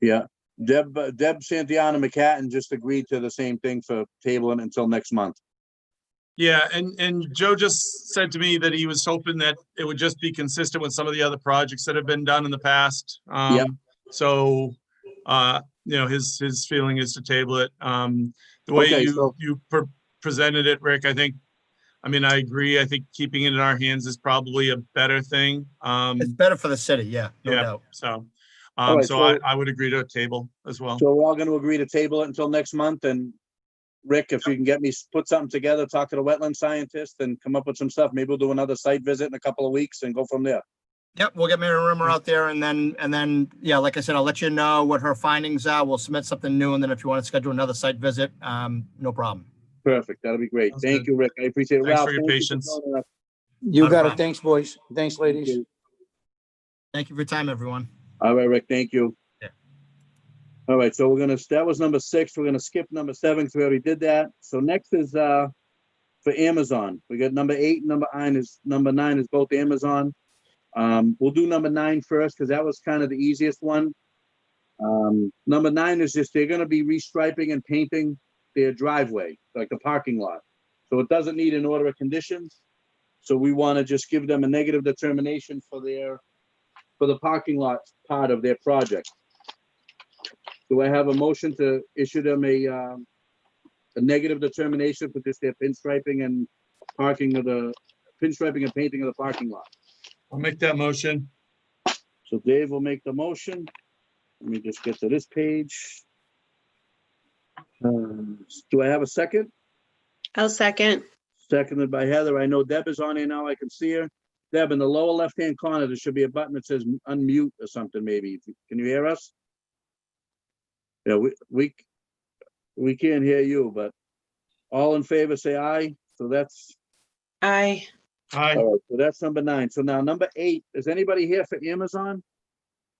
Yeah, Deb Santiana McCatton just agreed to the same thing for tabling until next month. Yeah, and Joe just said to me that he was hoping that it would just be consistent with some of the other projects that have been done in the past. Yeah. So, his feeling is to table it. The way Okay, you presented it, Rick, I agree. I think keeping it in our hands is probably a better thing. It's better for the city, yeah, no doubt. So, All right, I would agree to a table as well. So we're all gonna agree to table it until next month, and Rick, if you can put something together, talk to the wetland scientist and come up with some stuff, maybe we'll do another site visit in a couple of weeks and go from there. Yep, we'll get Mary Rimmer out there, and then, yeah, like I said, I'll let you know what her findings are. We'll submit something new, and then if you want to schedule another site visit, no problem. Perfect, that'll be great. Sounds Thank good. you, Rick. I appreciate it. Thanks Ralph, for your thank you patience. joining us. You Not a got it. problem. Thanks, boys. Thanks, ladies. Thank you for your time, everyone. All right, Rick, thank you. Yeah. All right, so that was number 6. We're gonna skip number 7 because we already did that. So next is for Amazon. We got number 8 and number 9 is both Amazon. We'll do number 9 first because that was kind of the easiest one. Number 9 is just they're gonna be restriping and painting their driveway, like the parking lot. So it doesn't need an order of conditions. So we want to just give them a negative determination for the parking lot part of their project. Do I have a motion to issue them a negative determination for just their pinstriping and painting of the parking lot? I'll make that motion. So Dave will make the motion. Let me just get to this page. Do I have a second? I'll second. Seconded by Heather. I know Deb is on here now. I can see her. Deb, in the lower left-hand corner, there should be a button that says unmute or something, maybe. Can you hear us? Yeah, we can't hear you, but all in favor, say aye. So that's, Aye. Aye. all right, so that's number 9. So now number 8, is anybody here for Amazon?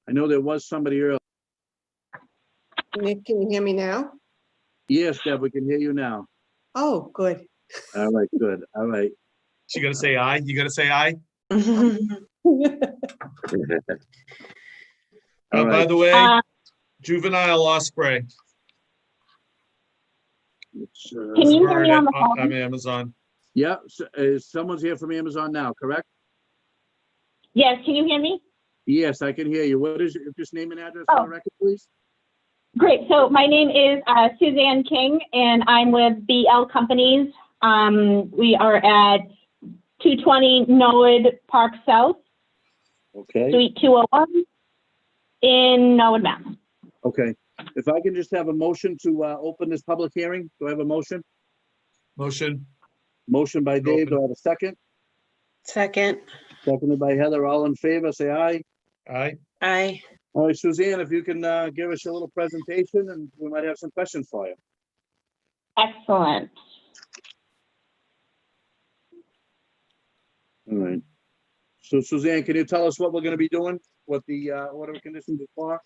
I know there was somebody earlier. Nick, can you hear me now? Yes, Deb, we can hear you now. Oh, good. All right, good. All right. You gotta say aye. You gotta say aye. All By right. the way, Uh, juvenile osprey. It's, Can you hear me on the phone? On Amazon. yeah, someone's here from Amazon now, correct? Yes, can you hear me? Yes, I can hear you. What is your just name and address Oh. for the record, please? Great. So my name is Suzanne King, and I'm with BL Companies. We are at 220 Norwood Park South, Okay, Suite 201 in Norwood, Mass. okay. If I can just have a motion to open this public hearing, do I have a motion? Motion. Motion by Dave, do I have a second? Second. Seconded by Heather, all in favor, say aye. Aye. Aye. All right, Suzanne, if you can give us a little presentation and we might have some questions for you. Excellent. All right. So Suzanne, can you tell us what we're gonna be doing? What the order of conditions is for?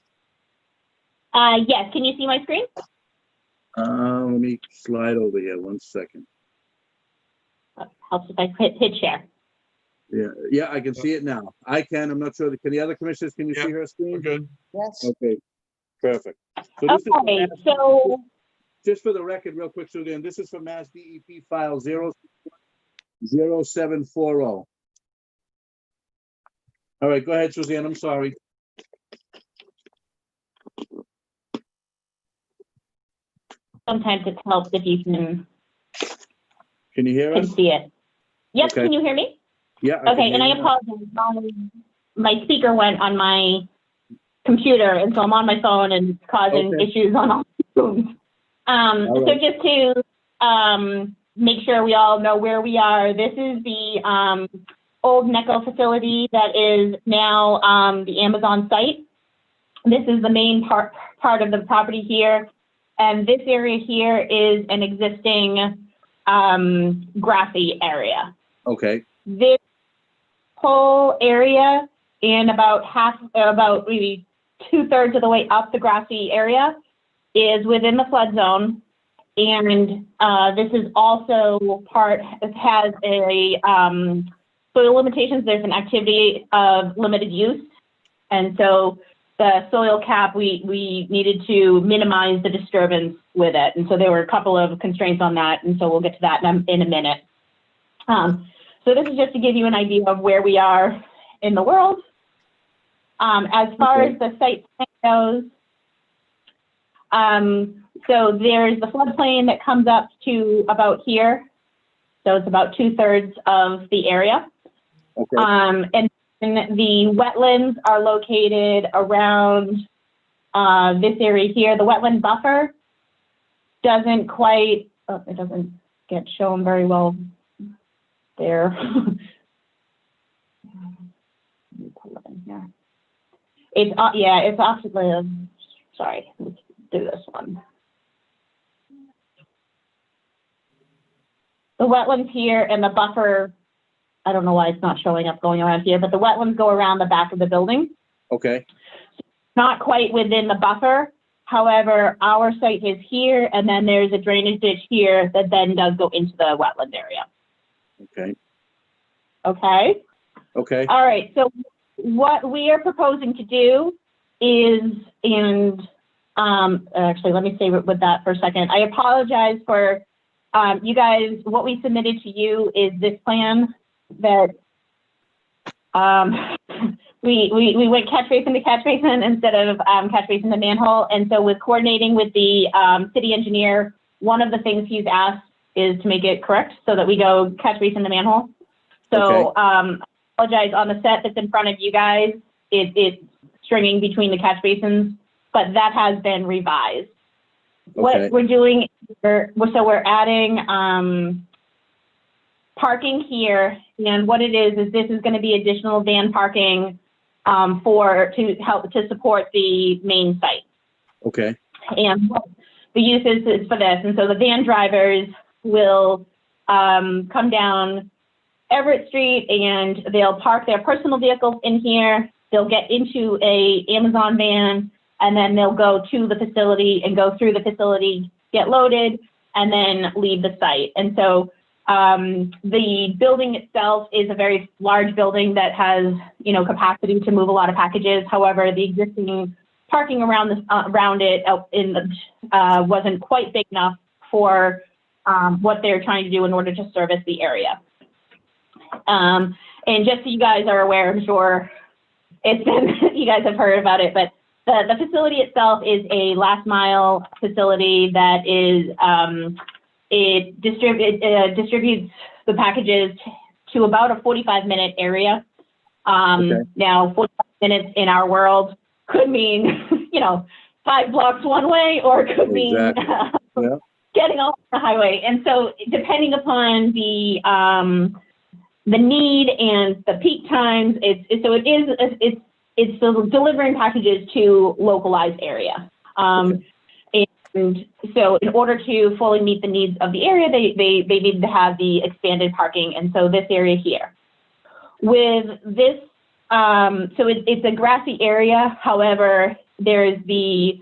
Yes, can you see my screen? Let me slide over here, 1 second. Helps if I hit share. Yeah, I can see it now. I can, I'm not sure. Can the other commissioners, can you see her We're screen? good. Yes. Okay, perfect. So this is for Okay, Mass- so just for the record, real quick, Suzanne, this is for Mass DEP file 00740. All right, go ahead, Suzanne, I'm sorry. sometimes it helps if you can Can you hear us? see it. Yep, Okay. can you hear me? Yeah. can Okay, hear and I you now. apologize. My speaker went on my computer, and so I'm on my phone, and it's causing Okay. issues on all phones. All So right. just to make sure we all know where we are, this is the old NECO facility that is now the Amazon site. This is the main part of the property here, and this area here is an existing grassy area. Okay, This whole area and about maybe 2/3 of the way up the grassy area is within the flood zone. And this is also it has a soil limitations. There's an activity of limited use. And so the soil cap, we needed to minimize the disturbance with it. And so there were a couple of constraints on that. And so we'll get to that in a minute. So this is just to give you an idea of where we are in the world. As far Okay. as the site goes, so there's the floodplain that comes up to about here. So it's about 2/3 of the area. okay, And the wetlands are located around this area here. The wetland buffer doesn't quite, it doesn't get shown very well there. Let me pull it in here. It's, yeah, it's actually, sorry, let's do this one. The wetlands here and the buffer I don't know why it's not showing up going around here, but the wetlands go around the back of the building, Okay, not quite within the buffer. However, our site is here, and then there's a drainage ditch here that then does go into the wetland area. okay, Okay? okay, All right, so what we are proposing to do is, and actually, let me stay with that for a second. I apologize for you guys. What we submitted to you is this plan that we went catch basin to catch basin instead of catch basin to manhole. And so with coordinating with the city engineer, one of the things he's asked is to make it correct so that we go catch basin to manhole. So I apologize on the set that's in front of you guys. It's stringing between the catch basins, but that has been revised. Okay. What we're doing, so we're adding parking here, and what it is this is going to be additional van parking to help to support the main site. okay, And the use is for this, and so the van drivers will come down Everett Street and they'll park their personal vehicles in here. They'll get into a Amazon van, and then they'll go to the facility and go through the facility, get loaded, and then leave the site. And so the building itself is a very large building that has, capacity to move a lot of packages. However, the existing parking around it wasn't quite big enough for what they're trying to do in order to service the area. And just so you guys are aware, I'm sure you guys have heard about it, but the facility itself is a last mile facility that is, it distributes the packages to about a 45-minute area. Now, 45 minutes in our world could mean, 5 blocks one way, or it could mean getting off the highway. And so depending upon the need and the peak times, it's delivering packages to localized area. And so in order to fully meet the needs of the area, they need to have the expanded parking. And so this area here. With this, so it's a grassy area. However, there's the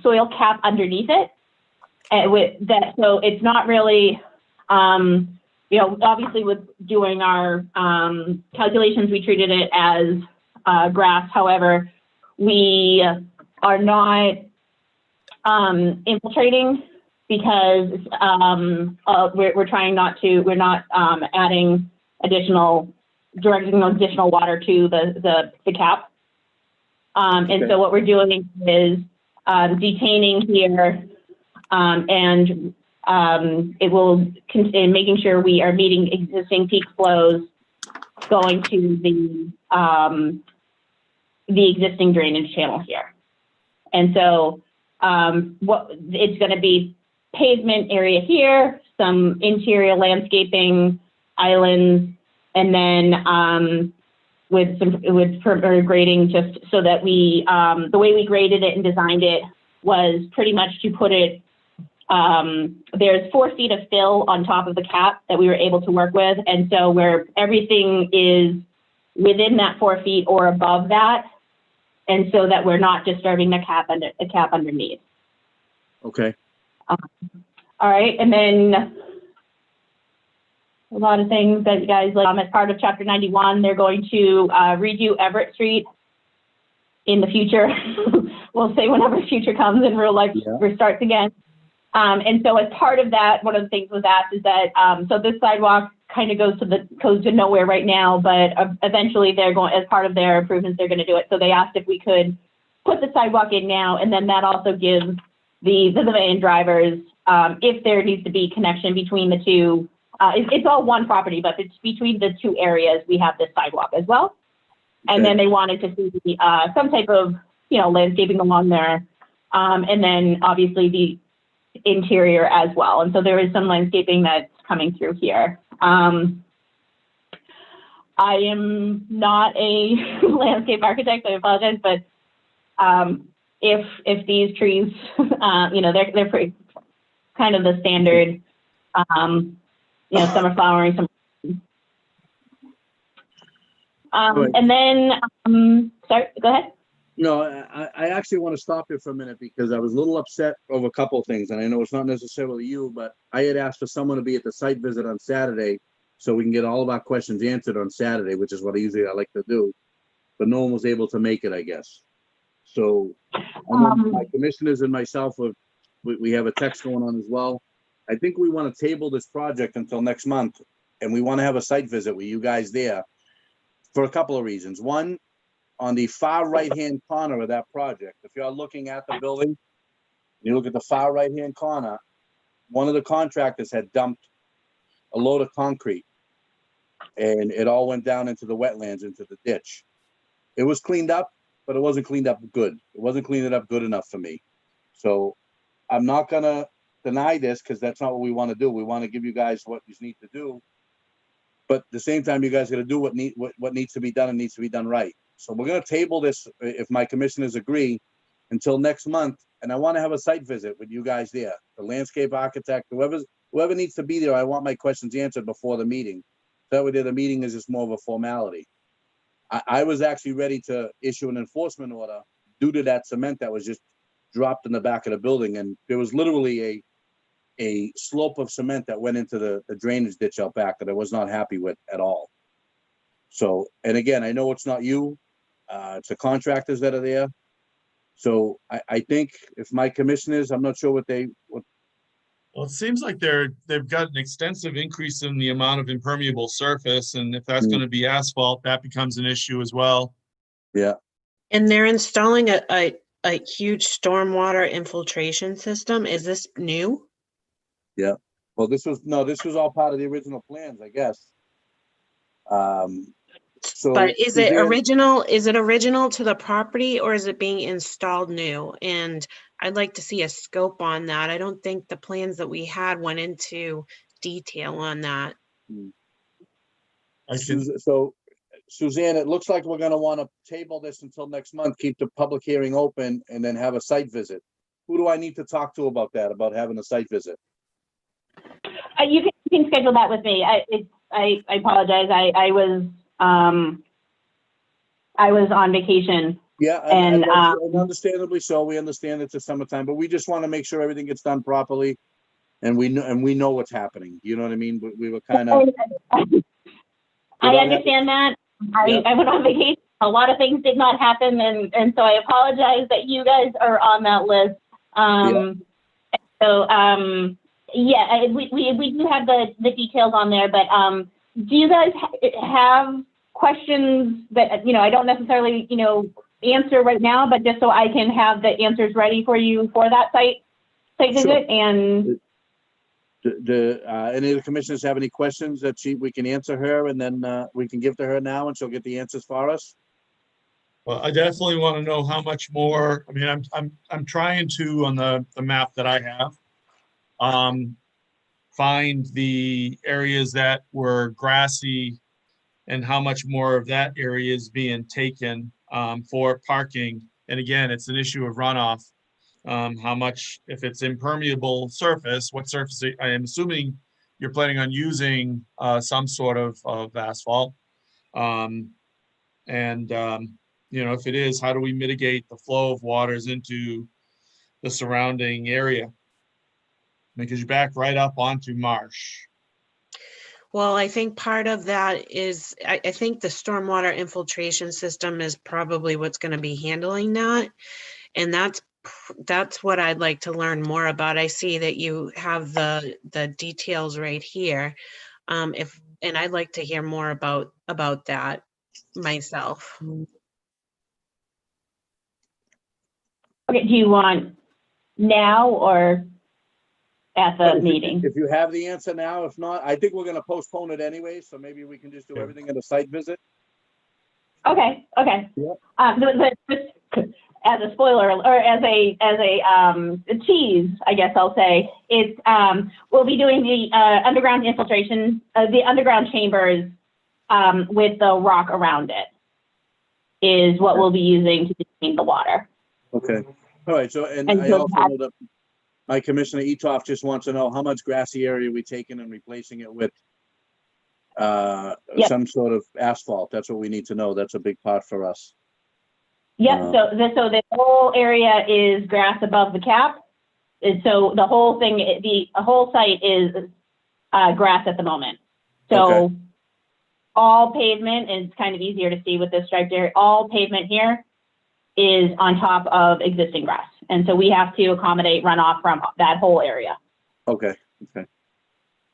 soil cap underneath it. So it's not really, obviously with doing our calculations, we treated it as grass. However, we are not infiltrating because we're trying not to, we're not adding directing additional water to the cap. And so what we're doing is detaining here and it will making sure we are meeting existing peak flows going to the existing drainage channel here. And so it's going to be pavement area here, some interior landscaping islands, and then with further grading, just so that we the way we graded it and designed it was pretty much to put it. There's 4 feet of fill on top of the cap that we were able to work with, and so where everything is within that 4 feet or above that, and so that we're not disturbing the cap underneath. okay, All right, and then a lot of things that you guys as part of Chapter 91, they're going to redo Everett Street in the future. We'll say whenever the future comes and real life restarts again. And so as part of that, one of the things was asked is that, so this sidewalk kind of goes to nowhere right now, but eventually they're going, as part of their improvements, they're going to do it. So they asked if we could put the sidewalk in now, and then that also gives the van drivers, if there needs to be connection between the two, it's all one property, but it's between the two areas, we have this sidewalk as well. And then they wanted to see some type of, landscaping along there. And then obviously the interior as well. And so there is some landscaping that's coming through here. I am not a landscape architect, I apologize, but if these trees, they're pretty kind of the standard, summer flowering, some right. And then, sorry, go ahead. No, I actually want to stop here for a minute because I was a little upset over a couple of things, and I know it's not necessarily you, but I had asked for someone to be at the site visit on Saturday so we can get all of our questions answered on Saturday, which is what I like to do. But no one was able to make it, I guess. So I know my commissioners and myself, we have a text going on as well. I think we want to table this project until next month, and we want to have a site visit with you guys there for a couple of reasons. One, on the far right-hand corner of that project, if you're looking at the building, you look at the far right-hand corner, one of the contractors had dumped a load of concrete, and it all went down into the wetlands, into the ditch. It was cleaned up, but it wasn't cleaned up good. It wasn't cleaned up good enough for me. So I'm not gonna deny this because that's not what we want to do. We want to give you guys what you need to do. But at the same time, you guys got to do what needs to be done and needs to be done right. So we're going to table this, if my commissioners agree, until next month. And I want to have a site visit with you guys there, the landscape architect, whoever needs to be there. I want my questions answered before the meeting. That way the meeting is just more of a formality. I was actually ready to issue an enforcement order due to that cement that was just dropped in the back of the building. And there was literally a slope of cement that went into the drainage ditch out back that I was not happy with at all. So, and again, I know it's not you, it's the contractors that are there. So I think if my commissioners, I'm not sure what Well, it seems like they've got an extensive increase in the amount of impermeable surface, and if that's going to be asphalt, that becomes an issue as well. yeah. And they're installing a huge stormwater infiltration system. Is this new? Yeah. Well, this was all part of the original plans, I guess. So But is it original? Is it original to the property or is it being installed new? And I'd like to see a scope on that. I don't think the plans that we had went into detail on that. So Suzanne, it looks like we're going to want to table this until next month, keep the public hearing open, and then have a site visit. Who do I need to talk to about that, about having a site visit? You can schedule that with me. I apologize. I was on vacation. Yeah, and understandably so. We understand it's the summertime, but we just want to make sure everything gets done properly, and we know what's happening. You know what I mean? We were kind of. I understand that. I went on vacation. A lot of things did not happen, and so I apologize that you guys are on that list. So yeah, we do have the details on there, but do you guys have questions that I don't necessarily answer right now, but just so I can have the answers ready for you for that site visit? And any of the commissioners have any questions that we can answer her, and then we can give to her now, and she'll get the answers for us? Well, I definitely want to know how much more. I mean, I'm trying to, on the map that I have, find the areas that were grassy and how much more of that area is being taken for parking. And again, it's an issue of runoff. How much, if it's impermeable surface, what surface, I am assuming you're planning on using some sort of asphalt. If it is, how do we mitigate the flow of waters into the surrounding area? Because you back right up onto marsh. Well, I think part of that is, I think the stormwater infiltration system is probably what's going to be handling that. And that's what I'd like to learn more about. I see that you have the details right here. And I'd like to hear more about that myself. okay, do you want now or at the meeting? If you have the answer now, if not, I think we're going to postpone it anyway, so maybe we can just do everything at a site visit. Okay. Yeah. Just as a spoiler or as a tease, I guess I'll say, it's we'll be doing the underground infiltration, the underground chambers with the rock around it is what we'll be using to detain the water. Okay. All right. So, and I also know that my Commissioner Etoff just wants to know how much grassy area are we taking and replacing it with? Yep. some sort of asphalt. That's what we need to know. That's a big part for us. Yep, so the whole area is grass above the cap. And so the whole thing, the whole site is grass at the moment. So Okay. all pavement, and it's kind of easier to see with this striped area, all pavement here is on top of existing grass. And so we have to accommodate runoff from that whole area. Okay, okay.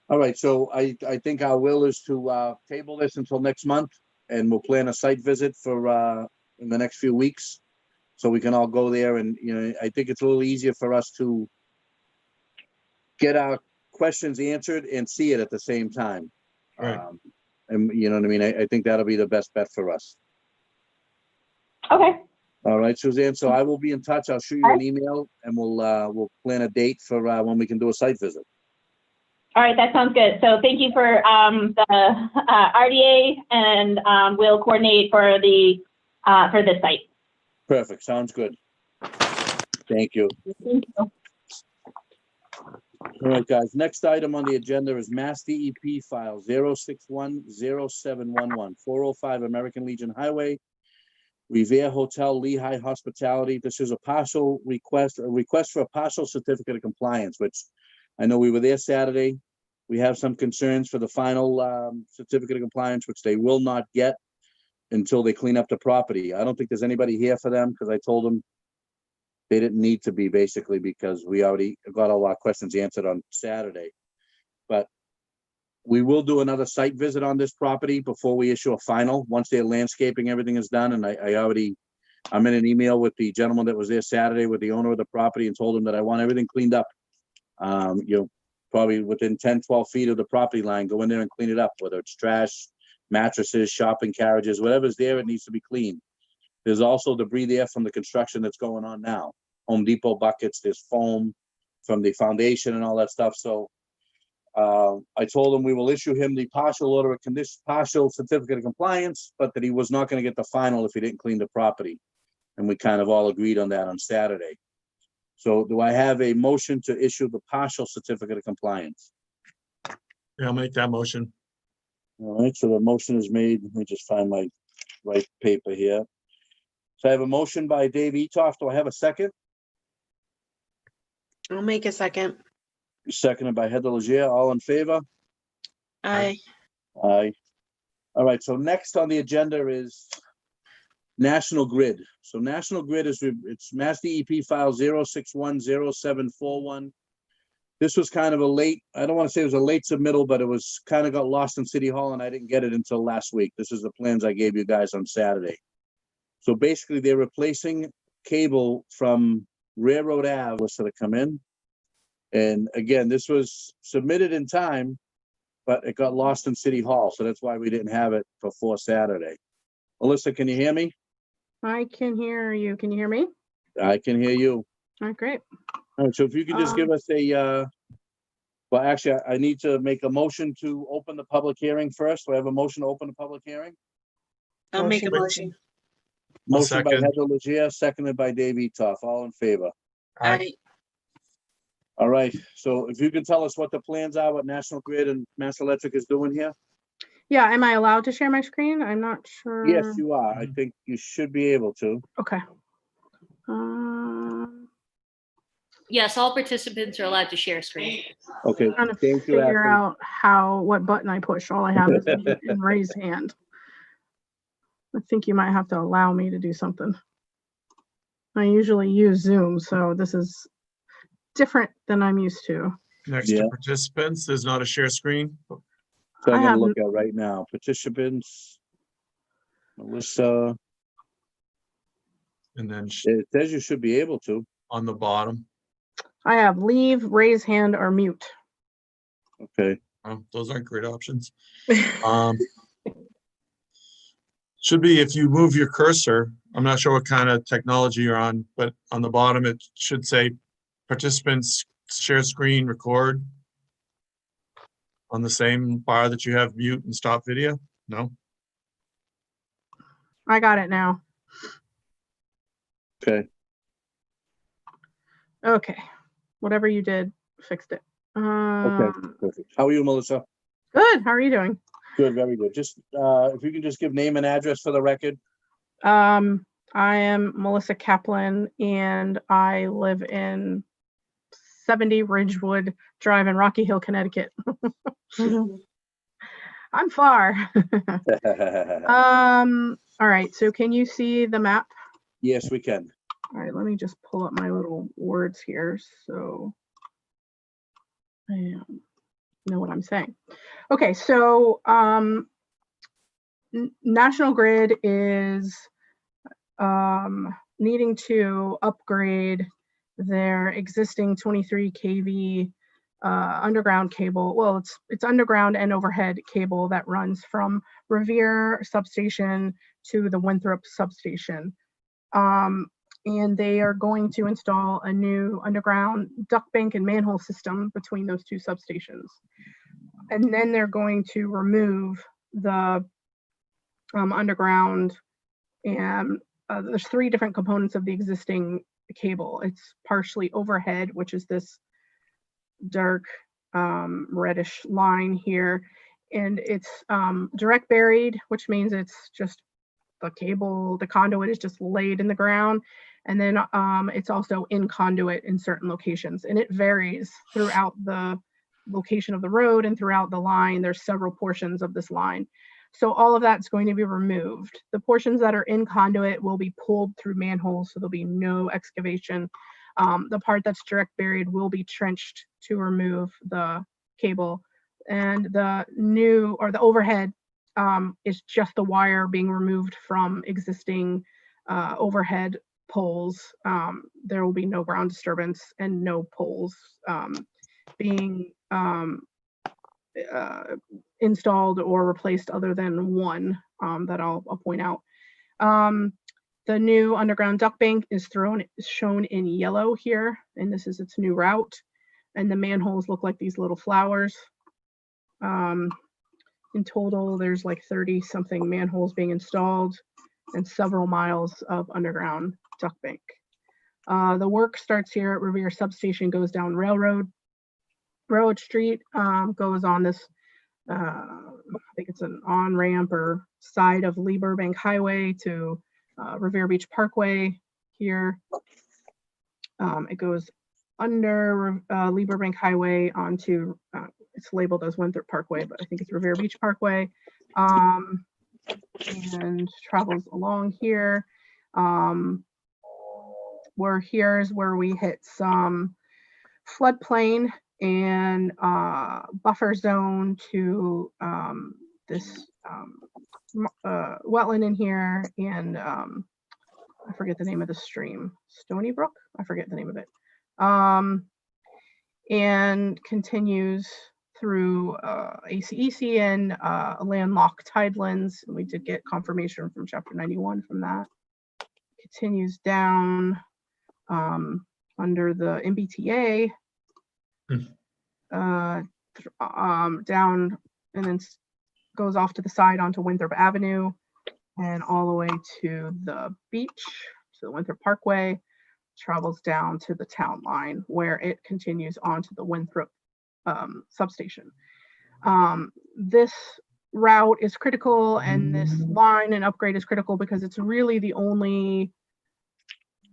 All right, so I think our will is to table this until next month, and we'll plan a site visit for in the next few weeks, so we can all go there. And I think it's a little easier for us to get our questions answered and see it at the same time. Right. And you know what I mean? I think that'll be the best bet for us. Okay. All right, Suzanne. So I will be in touch. I'll shoot you an email, and we'll plan a date for when we can do a site visit. All right, that sounds good. So thank you for the RDA, and we'll coordinate for this site. Perfect. Sounds good. Thank you. Thank you. All right, guys. Next item on the agenda is Mass DEP file 0610711, 405 American Legion Highway, Revere Hotel, Lehigh Hospitality. This is a request for a partial certificate of compliance, which I know we were there Saturday. We have some concerns for the final certificate of compliance, which they will not get until they clean up the property. I don't think there's anybody here for them, because I told them they didn't need to be, basically, because we already got all our questions answered on Saturday. But we will do another site visit on this property before we issue a final, once their landscaping, everything is done. And I'm in an email with the gentleman that was there Saturday with the owner of the property, and told him that I want everything cleaned up. Probably within 10, 12 feet of the property line, go in there and clean it up, whether it's trash, mattresses, shopping carriages, whatever's there, it needs to be cleaned. There's also debris there from the construction that's going on now. Home Depot buckets, there's foam from the foundation and all that stuff. So I told him we will issue him the partial certificate of compliance, but that he was not going to get the final if he didn't clean the property. And we kind of all agreed on that on Saturday. So do I have a motion to issue the partial certificate of compliance? Yeah, I'll make that motion. All right, so the motion is made. Let me just find my right paper here. So I have a motion by Dave Etoff. Do I have a second? I'll make a second. Seconded by Heather Leger. All in favor? Aye. Aye. All right, so next on the agenda is National Grid. So National Grid it's Mass DEP file 0610741. This was kind of a late, I don't want to say it was a late submittal, but it was kind of got lost in City Hall, and I didn't get it until last week. This is the plans I gave you guys on Saturday. So basically, they're replacing cable from Railroad Ave to come in. And again, this was submitted in time, but it got lost in City Hall. So that's why we didn't have it before Saturday. Alyssa, can you hear me? I can hear you. Can you hear me? I can hear you. All right, great. All right, so if you could just give us well, actually, I need to make a motion to open the public hearing first. Do I have a motion to open the public hearing? I'll make a motion. Motion by second. Heather Leger, seconded by Dave Etoff. All in favor? Aye. All right, so if you can tell us what the plans are, what National Grid and Mass Electric is doing here? Yeah, am I allowed to share my screen? I'm not sure. Yes, you are. I think you should be able to. Okay. Yes, all participants are allowed to share screen. Okay, Trying to thank you, figure Ashley. out what button I push. All I have is mute and raise hand. I think you might have to allow me to do something. I usually use Zoom, so this is different than I'm used to. Next Yeah. to participants, there's not a share screen. So I'm I gonna have- look at right now, participants, Melissa, And then it says you should be able to. on the bottom, I have leave, raise hand, or mute. Okay, those aren't great options. Should be if you move your cursor, I'm not sure what kind of technology you're on, but on the bottom, it should say participants share screen, record. On the same bar that you have mute and stop video? No? I got it now. okay. Okay. Whatever you did, fixed it. Perfect. How are you, Melissa? Good. How are you doing? Good, very good. Just, if you can just give name and address for the record. I am Melissa Kaplan and I live in 70 Ridgewood Drive in Rocky Hill, Connecticut. I'm far. All right, so can you see the map? Yes, we can. All right, let me just pull up my little words here so I know what I'm saying. Okay, so National Grid is needing to upgrade their existing 23 kV underground cable. Well, it's underground and overhead cable that runs from Revere substation to the Winthrop substation. And they are going to install a new underground duct bank and manhole system between those two substations. And then they're going to remove the underground, and there's 3 different components of the existing cable. It's partially overhead, which is this dark reddish line here, and it's direct buried, which means it's just the cable, the conduit is just laid in the ground, and then it's also in conduit in certain locations, and it varies throughout the location of the road and throughout the line. There's several portions of this line. So all of that's going to be removed. The portions that are in conduit will be pulled through manholes, so there'll be no excavation. The part that's direct buried will be trenched to remove the cable. And the new, or the overhead, is just the wire being removed from existing overhead poles. There will be no ground disturbance and no poles being installed or replaced other than one that I'll point out. The new underground duct bank is shown in yellow here, and this is its new route. And the manholes look like these little flowers. In total, there's like 30 something manholes being installed and several miles of underground duct bank. The work starts here at Revere Substation, goes down Railroad Street, goes on this, I think it's an on-ramp or side of Lee Burbank Highway to Revere Beach Parkway here. It goes under Lee Burbank Highway onto, it's labeled as Winthrop Parkway, but I think it's Revere Beach Parkway, and travels along here. Where here's where we hit some floodplain and buffer zone to this wetland in here, and I forget the name of the stream, Stony Brook, I forget the name of it, and continues through ACEC and landlocked tidelands. We did get confirmation from Chapter 91 from that. Continues down under the MBTA, down, and then goes off to the side onto Winthrop Avenue and all the way to the beach, to the Winthrop Parkway, travels down to the town line where it continues onto the Winthrop substation. This route is critical, and this line and upgrade is critical because it's really the only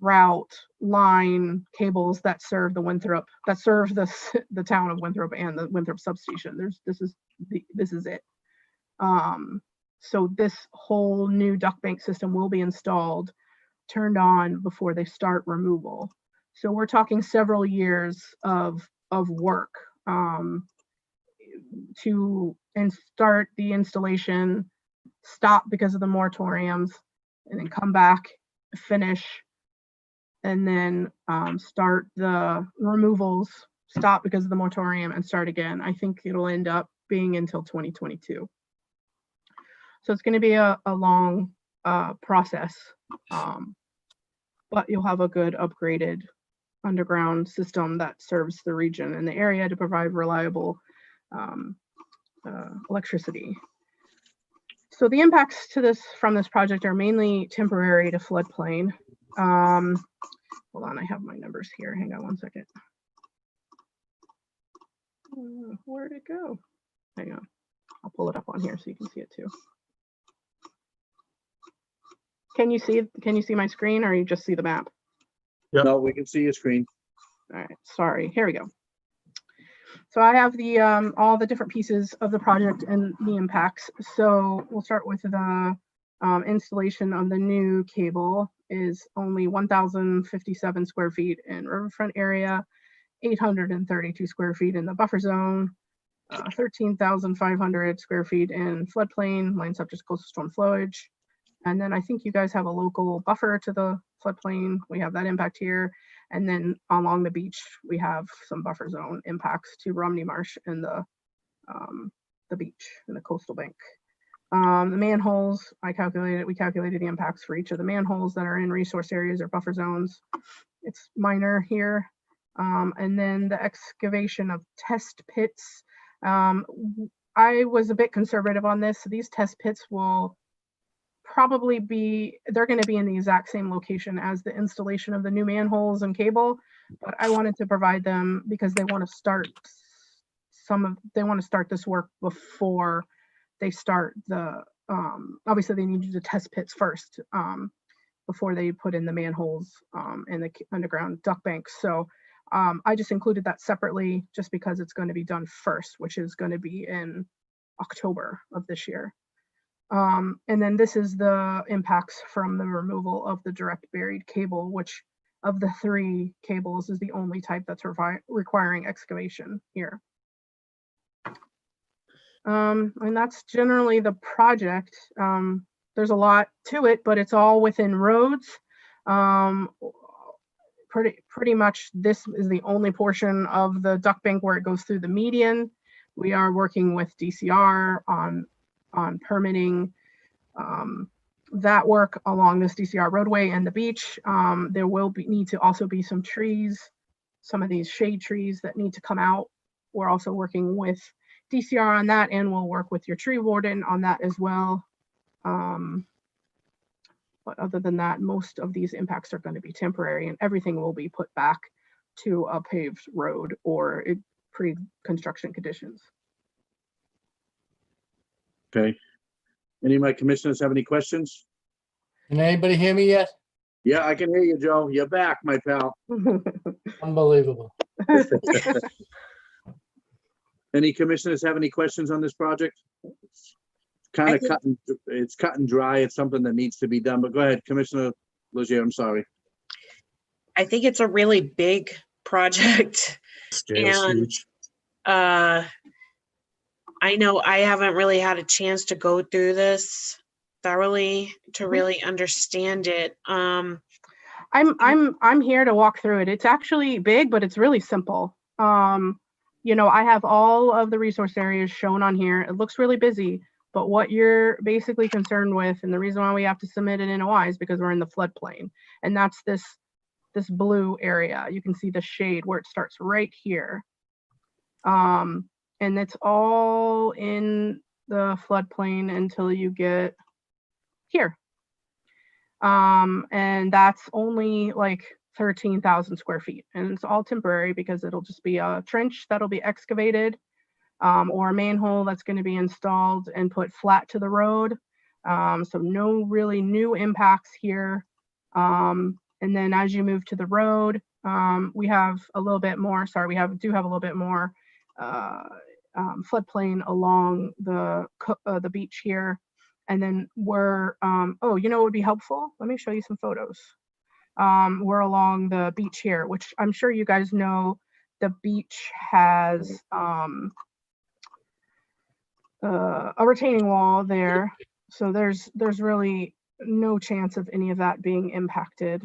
route, line, cables that serve the Winthrop, that serve the town of Winthrop and the Winthrop substation. This is it. So this whole new duct bank system will be installed, turned on before they start removal. So we're talking several years of work to start the installation, stop because of the moratoriums, and then come back, finish, and then start the removals, stop because of the moratorium, and start again. I think it'll end up being until 2022. So it's going to be a long process, but you'll have a good upgraded underground system that serves the region and the area to provide reliable electricity. So the impacts to from this project are mainly temporary to floodplain. Hold on, I have my numbers here. Hang on one second. Where'd it go? Hang on. I'll pull it up on here so you can see it too. Can you see my screen, or you just see the map? Yep. No, we can see your screen. All right, sorry, here we go. So I have the all the different pieces of the project and the impacts. So we'll start with the installation of the new cable is only 1,057 square feet in riverfront area, 832 square feet in the buffer zone, 13,500 square feet in floodplain, line subject to coastal storm flowage. And then I think you guys have a local buffer to the floodplain. We have that impact here. And then along the beach, we have some buffer zone impacts to Romney Marsh and the beach and the coastal bank. The manholes, we calculated the impacts for each of the manholes that are in resource areas or buffer zones. It's minor here. And then the excavation of test pits. I was a bit conservative on this. These test pits will probably they're going to be in the exact same location as the installation of the new manholes and cable, but I wanted to provide them because they want to start this work before they start the obviously they need to do the test pits first before they put in the manholes and the underground duck banks. So I just included that separately just because it's going to be done first, which is going to be in October of this year. And then this is the impacts from the removal of the direct buried cable, which of the 3 cables is the only type that's requiring excavation here. And that's generally the project. There's a lot to it, but it's all within roads. Pretty much this is the only portion of the duck bank where it goes through the median. We are working with DCR on permitting that work along this DCR roadway and the beach. There will need to also be some trees, some of these shade trees that need to come out. We're also working with DCR on that, and we'll work with your tree warden on that as well. But other than that, most of these impacts are going to be temporary, and everything will be put back to a paved road or pre-construction conditions. Okay. Any of my commissioners have any questions? Can anybody hear me yet? Yeah, I can hear you, Joe. You're back, my pal. Unbelievable. Any commissioners have any questions on this project? Kind of it's cut and dry. It's something that needs to be done, but go ahead, Commissioner Leger, I'm sorry. I think it's a really big project. Scale's And huge. I know I haven't really had a chance to go through this thoroughly to really understand it. I'm here to walk through it. It's actually big, but it's really simple. You know, I have all of the resource areas shown on here. It looks really busy, but what you're basically concerned with, and the reason why we have to submit an NOI is because we're in the floodplain, and that's this blue area. You can see the shade where it starts right here. And it's all in the floodplain until you get here. And that's only like 13,000 square feet. And it's all temporary because it'll just be a trench that'll be excavated or a manhole that's going to be installed and put flat to the road. So no really new impacts here. And then as you move to the road, we have a little bit more, we do have a little bit more floodplain along the beach here. And then we're, oh, you know what would be helpful? Let me show you some photos. We're along the beach here, which I'm sure you guys know the beach has a retaining wall there. So there's really no chance of any of that being impacted.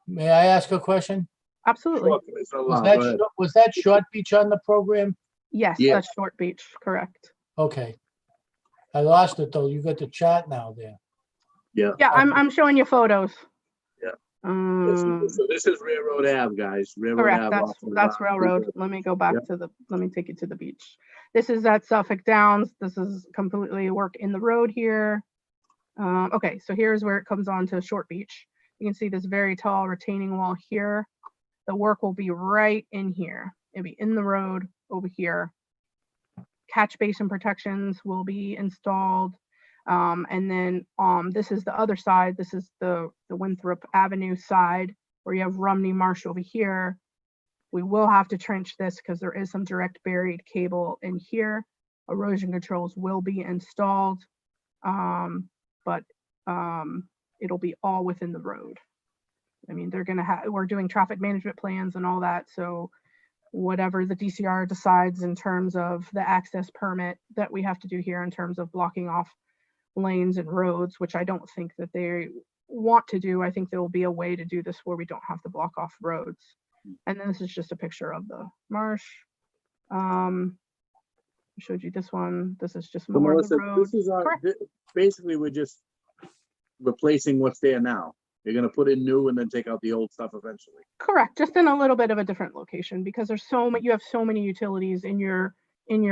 May I ask a question? Absolutely. Was that short beach on the program? Yes, Yeah. that's Short Beach, correct. Okay. I lost it though. You got the chart now there. Yeah. Yeah, I'm showing you photos. Yeah. Um, So this is Railroad Ave, guys. Railroad correct, Ave. off of, that's Railroad. Let me go back Yep. to let me take you to the beach. This is at Suffolk Downs. This is completely work in the road here. Okay, so here's where it comes on to Short Beach. You can see this very tall retaining wall here. The work will be right in here. It'll be in the road over here. catch basin protections will be installed. And then this is the other side. This is the Winthrop Avenue side where you have Rumney Marsh over here. We will have to trench this because there is some direct buried cable in here. Erosion controls will be installed, but it'll be all within the road. I mean, we're doing traffic management plans and all that. So whatever the DCR decides in terms of the access permit that we have to do here in terms of blocking off lanes and roads, which I don't think that they want to do. I think there will be a way to do this where we don't have to block off roads. And then this is just a picture of the marsh. I showed you this one. This is just So more of Melissa, the road. this is Correct. basically, we're just replacing what's there now. You're gonna put in new and then take out the old stuff eventually. Correct, just in a little bit of a different location because there's you have so many utilities in your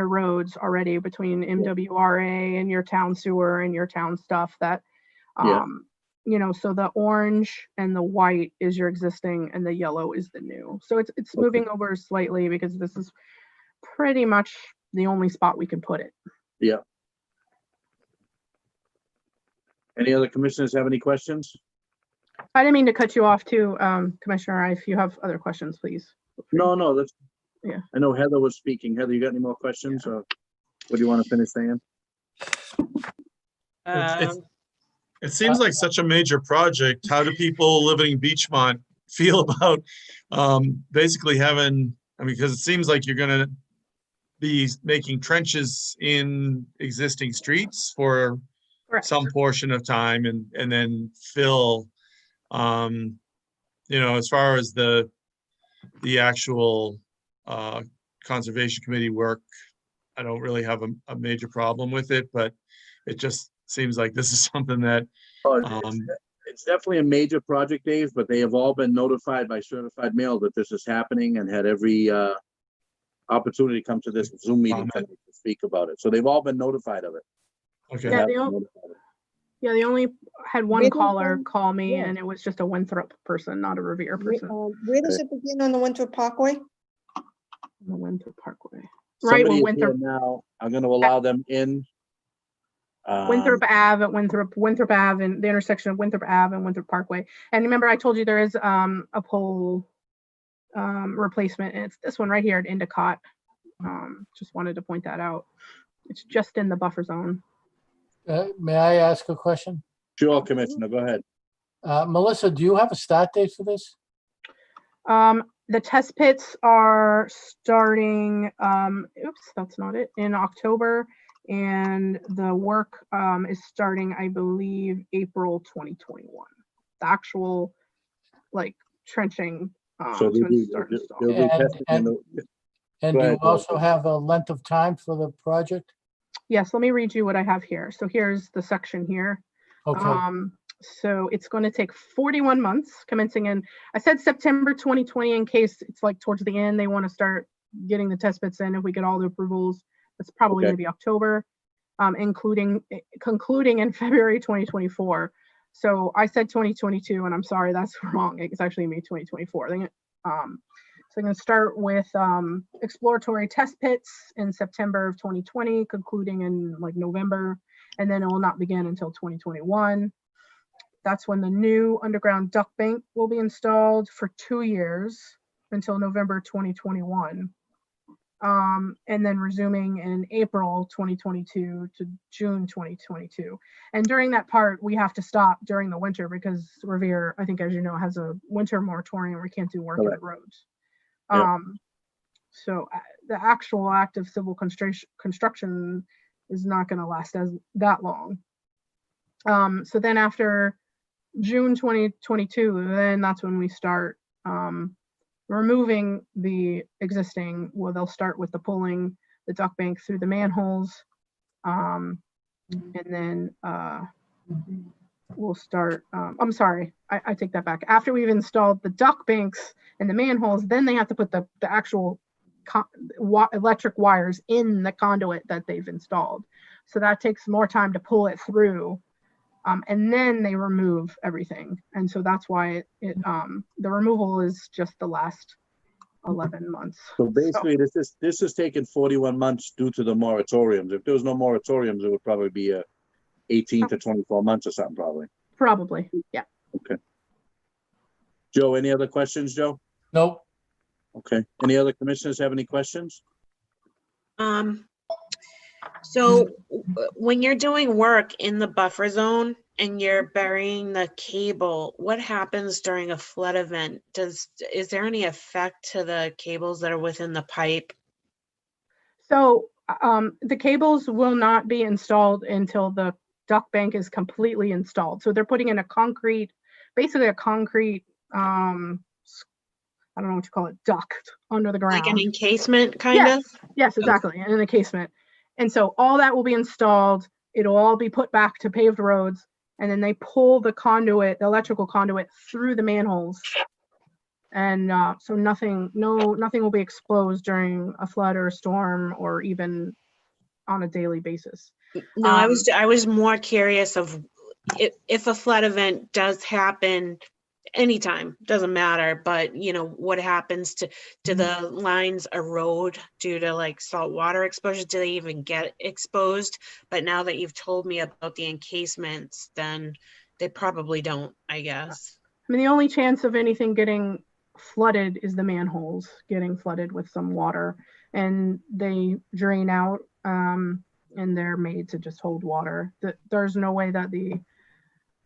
roads already between MWRA and your town sewer and your town stuff that, Yeah. you know, so the orange and the white is your existing and the yellow is the new. So it's moving over slightly because this is pretty much the only spot we can put it. Yeah. Any other commissioners have any questions? I didn't mean to cut you off too, Commissioner. If you have other questions, please. No, that's. Yeah. I know Heather was speaking. Heather, you got any more questions or what do you want to finish saying? It seems like such a major project. How do people living in Beachmont feel about basically having, I mean, because it seems like you're gonna be making trenches in existing streets for Correct. some portion of time and then fill, you know, as far as the actual Conservation Committee work, I don't really have a major problem with it, but it just seems like this is something that It's definitely a major project, Dave, but they have all been notified by certified mail that this is happening and had every opportunity to come to this Zoom meeting tonight to speak about it. So they've all been notified of it. Okay. Yeah, they only had one Where caller does call me yeah. and it was just a Winthrop person, not a Revere person. Where does it begin on the Winthrop Parkway? The Winthrop Parkway. Right, Somebody well, is Winthrop, here now. I'm going to allow them in. Winthrop Ave at Winthrop Ave and the intersection of Winthrop Ave and Winthrop Parkway. And remember, I told you there is a pole replacement. And it's this one right here at Endicott. Just wanted to point that out. It's just in the buffer zone. May I ask a question? Sure, Commissioner, go ahead. Melissa, do you have a start date for this? The test pits are starting, oops, that's not it, in October. And the work is starting, I believe, April 2021. The actual, like, trenching. So to they'll be testing in the. And Go do you ahead, also Melissa. have a length of time for the project? Yes, let me read you what I have here. So here's the section here. Okay, So it's going to take 41 months commencing in, I said September 2020 in case it's like towards the end, they want to start getting the test bits in. If we get all the approvals, it's probably going to be October, concluding in February 2024. So I said 2022 and I'm sorry, that's wrong. It's actually May 2024. So I'm going to start with exploratory test pits in September of 2020, concluding in like November, and then it will not begin until 2021. That's when the new underground duct bank will be installed for 2 years until November 2021. And then resuming in April 2022 to June 2022. And during that part, we have to stop during the winter because Revere, I think as you know, has a winter moratorium. We can't do work in the roads. Yeah. So the actual active civil construction is not going to last that long. So then after June 2022, then that's when we start removing the existing, well, they'll start with the pulling the duct bank through the manholes. And then we'll start, I'm sorry, I take that back. After we've installed the duct banks and the manholes, then they have to put the actual electric wires in the conduit that they've installed. So that takes more time to pull it through. And then they remove everything. And so that's why the removal is just the last 11 months. So basically, this is taking 41 months due to the moratoriums. If there was no moratoriums, it would probably be 18 to 24 months or something, probably. Probably, yeah. Okay. Joe, any other questions, Joe? Nope. Okay. Any other commissioners have any questions? So when you're doing work in the buffer zone and you're burying the cable, what happens during a flood event? Is there any effect to the cables that are within the pipe? So the cables will not be installed until the duct bank is completely installed. So they're putting in basically a concrete, I don't know what you call it, duct under the ground. Like an encasement, kind of? Yes, exactly, an encasement. And so all that will be installed. It'll all be put back to paved roads, and then they pull the conduit, the electrical conduit, through the manholes. And so nothing will be exposed during a flood or a storm, or even on a daily basis. No, I was more curious of if a flood event does happen anytime, doesn't matter, but you know, what happens to the lines erode due to like salt water exposure? Do they even get exposed? But now that you've told me about the encasements, then they probably don't, I guess. I mean, the only chance of anything getting flooded is the manholes getting flooded with some water, and they drain out, and they're made to just hold water. There's no way that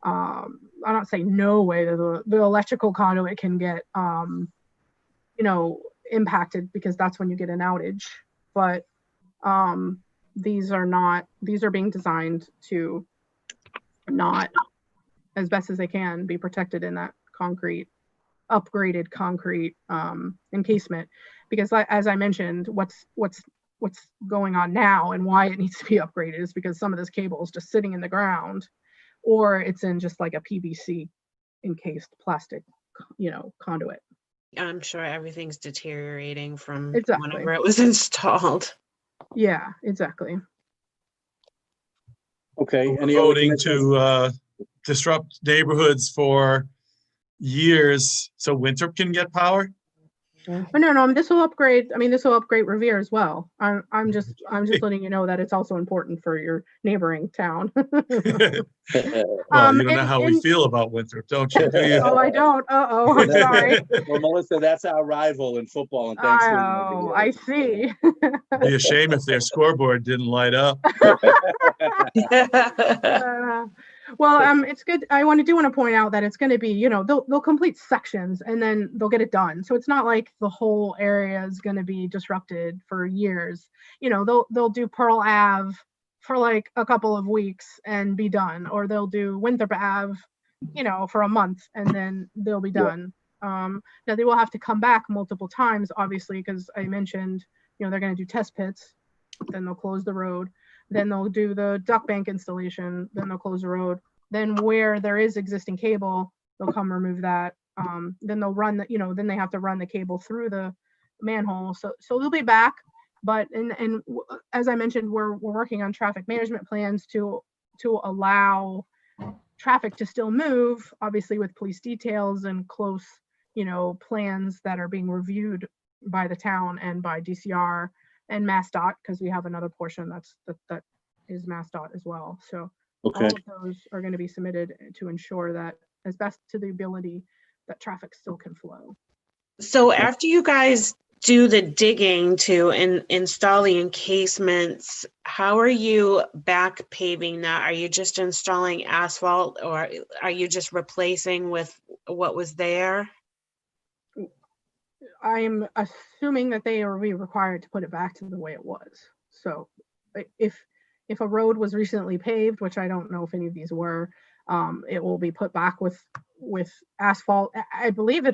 I don't say no way that the electrical conduit can get, impacted, because that's when you get an outage. But these are being designed to not, as best as they can, be protected in that upgraded concrete encasement. Because as I mentioned, what's going on now and why it needs to be upgraded is because some of this cable is just sitting in the ground, or it's in just like a PVC encased plastic, conduit. I'm sure everything's deteriorating from Exactly. whenever it was installed. Yeah, exactly. Okay. We're Any other voting commissioners? to disrupt neighborhoods for years so Winthrop can get power? But no, this will upgrade. I mean, this will upgrade Revere as well. I'm just letting you know that it's also important for your neighboring town. Well, you don't know how we feel about Winthrop, don't you? Do you? Oh, I don't. Uh-oh, I'm sorry. Well, Melissa, that's our rival in football and Thanksgiving. Oh, I see. Be a shame if their scoreboard didn't light up. Well, it's good. I want to point out that it's going to be, they'll complete sections and then they'll get it done. So it's not like the whole area is going to be disrupted for years. They'll do Pearl Ave for like a couple of weeks and be done, or they'll do Winthrop Ave, for a month and then they'll be done. Now they will have to come back multiple times, obviously, because I mentioned, they're going to do test pits, then they'll close the road. Then they'll do the duct bank installation, then they'll close the road. Then where there is existing cable, they'll come remove that. Then they'll run then they have to run the cable through the manhole. So they'll be back. But and as I mentioned, we're working on traffic management plans to allow traffic to still move, obviously with police details and close, plans that are being reviewed by the town and by DCR. And MassDOT, because we have another portion that is MassDOT as well. So Okay. all of those are going to be submitted to ensure that, as best to the ability, that traffic still can flow. So after you guys do the digging to install the encasements, how are you back paving that? Are you just installing asphalt, or are you just replacing with what was there? I'm assuming that they will be required to put it back to the way it was. So if a road was recently paved, which I don't know if any of these were, it will be put back with asphalt. I believe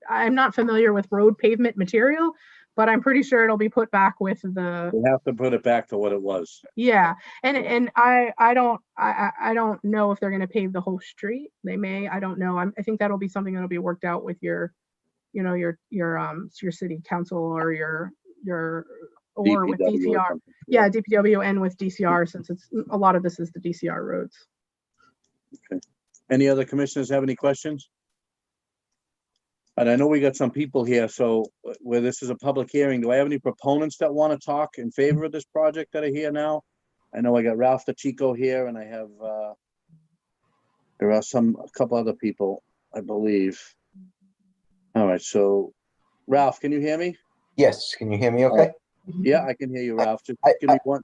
I'm not familiar with road pavement material, but I'm pretty sure it'll be put back with the. We have to put it back to what it was. Yeah, and I don't know if they're going to pave the whole street. They may. I don't know. I think that'll be something that'll be worked out with your city council or your or with DCR. Yeah, DPW and with DCR, since it's a lot of this is the DCR roads. Okay. Any other commissioners have any questions? And I know we got some people here, so where this is a public hearing, do I have any proponents that want to talk in favor of this project that are here now? I know I got Ralph DeChico here and I have, there are a couple other people, I believe. All right, so Ralph, can you hear me? Yes, can you hear me okay? Yeah, I can hear you, Ralph. Just I- give me one.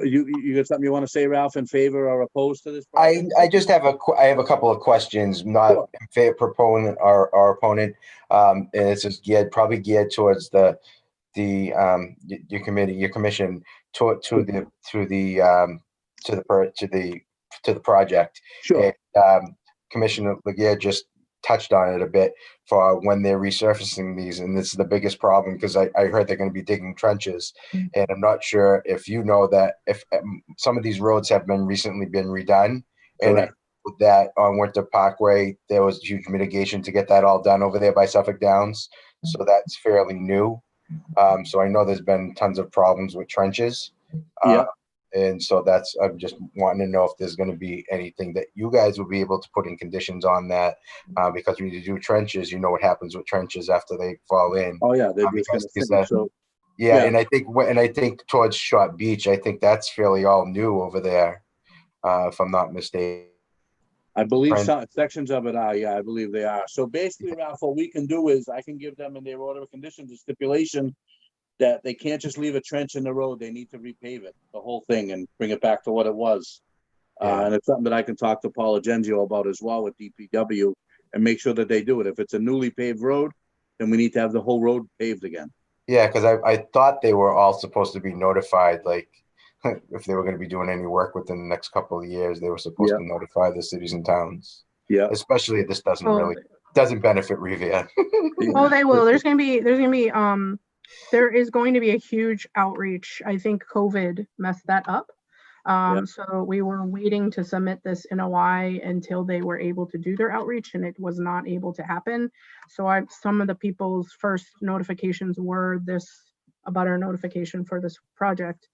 You got something you want to say, Ralph, in favor or opposed to this? I project? just have I have a couple of questions, not Sure. in favor proponent or opponent. And it's just probably geared towards your committee, your commission to the project. Sure. And, Commissioner Laguerre just touched on it a bit for when they're resurfacing these, and this is the biggest problem because I heard they're going to be digging trenches, and I'm not sure if you know that if some of these roads have recently been redone, and Correct. with that on Winter Parkway, there was huge mitigation to get that all done over there by Suffolk Downs, so that's fairly new. So I know there's been tons of problems with trenches. Yeah. And so I'm just wanting to know if there's going to be anything that you guys will be able to put in conditions on that, because when you do trenches, you know what happens with trenches after they fall in. Oh, yeah, they're just Because- gonna because finish, so, yeah, Yeah. and I think towards Short Beach, I think that's fairly all new over there, if I'm not mistaken. I believe Trent. some sections of it are, yeah, I believe they are. So basically, Ralph, what we can do is I can give them in their order of conditions a stipulation that they can't just leave a trench in the road. They need to repave it, the whole thing, and bring it back to what it was. Yeah. And it's something that I can talk to Paula Genzio about as well with DPW and make sure that they do it. If it's a newly paved road, then we need to have the whole road paved again. Yeah, because I thought they were all supposed to be notified, like if they were going to be doing any work within the next couple of years, they were supposed to notify the cities and towns. Yeah. Especially this doesn't Oh. doesn't benefit Revere. Oh, they will. There's gonna be there is going to be a huge outreach. I think COVID messed that up. So we were waiting to submit this NOI until they were able to do their outreach, and it was not able to happen. So some of the people's first notifications were this about our notification for this project.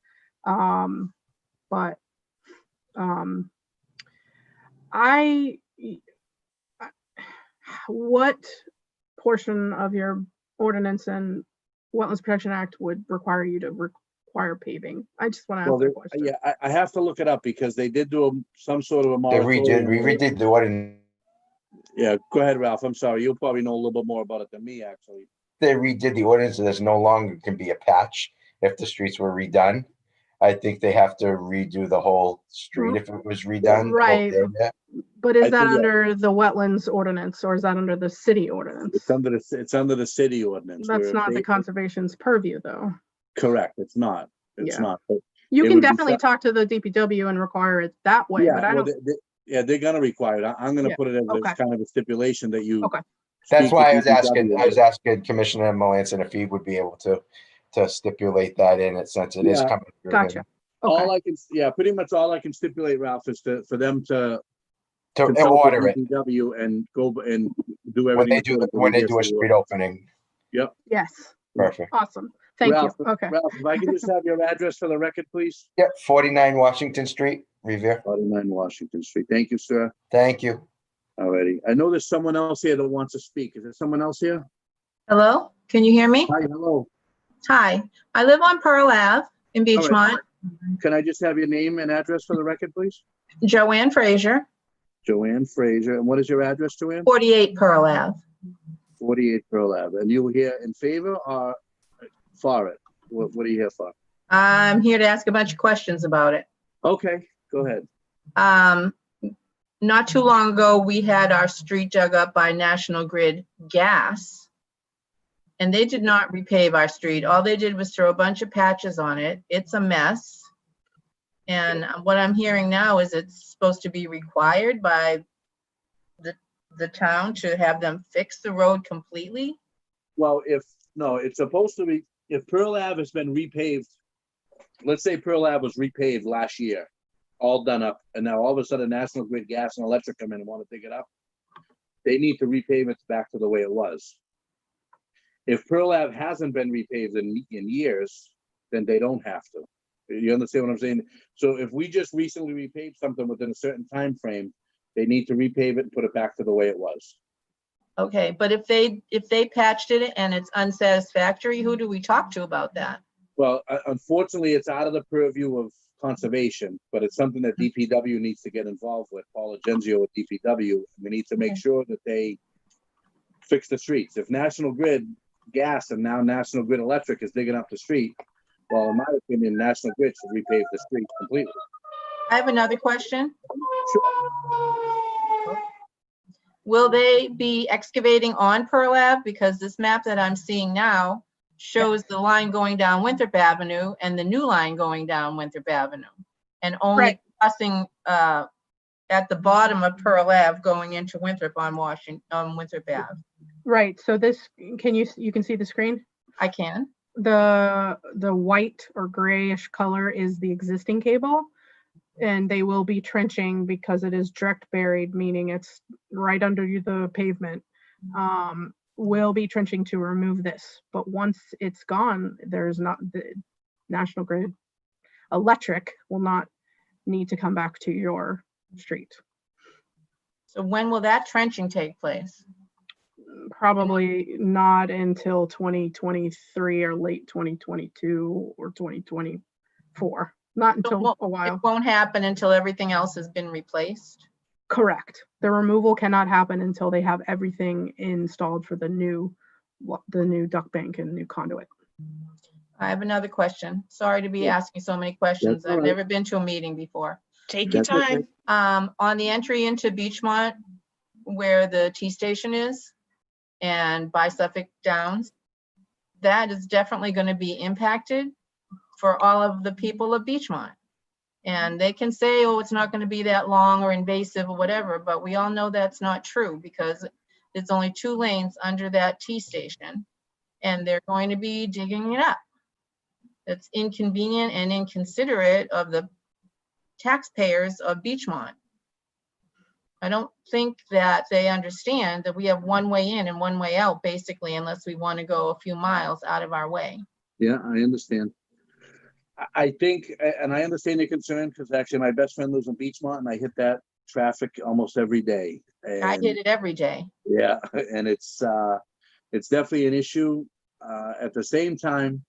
What portion of your ordinance and Wetlands Protection Act would require you to require paving? I just want to ask that question. Yeah, I have to look it up because they did do some sort of a They moratorium. redid the ordinance. Yeah, go ahead, Ralph. I'm sorry. You'll probably know a little bit more about it than me, actually. They redid the ordinance, and there's no longer can be a patch if the streets were redone. I think they have to redo the whole street if it was redone. Right. But is I that think, yeah. under the wetlands ordinance or is that under the city ordinance? It's under the city ordinance. That's where not the they- conservation's purview, though. Correct. It's not. It's Yeah. not. But You it can would be definitely set- talk to the DPW and require it that way, but I well, don't. they're gonna require it. I'm gonna Yeah, put it as okay. kind of a stipulation that you. Okay. That's speak to why I was asking. DPW. I was asking Commissioner Melanson if he would be able to stipulate that in it, since it is Yeah. coming through Gotcha. him. Okay. All I can, pretty much all I can stipulate, Ralph, is for them to To consult order with it DPW and go and do when everything. they do according to when they the do a DSC street order. opening. Yep. Yes. Perfect. Awesome. Thank Ralph, you. Okay. Ralph, if I can just have your address for the record, please. Yep, 49 Washington Street, Revere. 49 Washington Street. Thank you, sir. Thank you. Alrighty. I know there's someone else here that wants to speak. Is there someone else here? Hello, can you hear me? Hi, hello. Hi, I live on Pearl Ave in All right. Beachmont. Can I just have your name and address for the record, please? Joanne Frazier, Joanne Frazier. And what is your address, Joanne? 48 Pearl Ave. 48 Pearl Ave. And you were here in favor or for it? What are you here for? I'm here to ask a bunch of questions about it. Okay, go ahead. Not too long ago, we had our street dug up by National Grid Gas. And they did not repave our street. All they did was throw a bunch of patches on it. It's a mess. And what I'm hearing now is it's supposed to be required by the town to have them fix the road completely. Well, it's supposed to be, if Pearl Ave has been repaved, let's say Pearl Ave was repaved last year, all done up, and now all of a sudden National Grid Gas and Electric come in and want to dig it up. They need to repave it back to the way it was. If Pearl Ave hasn't been repaved in years, then they don't have to. You understand what I'm saying? So if we just recently repaved something within a certain time frame, they need to repave it and put it back to the way it was. Okay, but if they patched it and it's unsatisfactory, who do we talk to about that? Well, unfortunately, it's out of the purview of conservation, but it's something that DPW needs to get involved with. Paula Genzio with DPW. We need to make sure that they fix the streets. If National Grid Gas and now National Grid Electric is digging up the street, well, in my opinion, National Grid should repave the street completely. I have another question. Will they be excavating on Pearl Ave? Because this map that I'm seeing now shows the line going down Winthrop Avenue and the new line going down Winthrop Avenue. And only Right. crossing at the bottom of Pearl Ave going into Winthrop on Winthrop Ave. Right, so this, you can see the screen? I can. The white or grayish color is the existing cable. And they will be trenching because it is direct buried, meaning it's right under the pavement. Will be trenching to remove this, but once it's gone, there's not, the National Grid Electric will not need to come back to your street. So when will that trenching take place? Probably not until 2023 or late 2022 or 2024. Not until a while. It won't happen until everything else has been replaced? Correct. The removal cannot happen until they have everything installed for the new duct bank and new conduit. I have another question. Sorry to be asking so many questions. That's all I've right. never been to a meeting before. Take your That's okay. time. On the entry into Beachmont, where the T station is, and by Suffolk Downs, that is definitely going to be impacted for all of the people of Beachmont. And they can say, oh, it's not going to be that long or invasive or whatever, but we all know that's not true because there's only 2 lanes under that T station and they're going to be digging it up. It's inconvenient and inconsiderate of the taxpayers of Beachmont. I don't think that they understand that we have one way in and one way out, basically, unless we want to go a few miles out of our way. Yeah, I understand. I think, and I understand your concern, because actually my best friend lives in Beachmont and I hit that traffic almost every day. I And hit it every day. yeah, and it's definitely an issue. At the same time,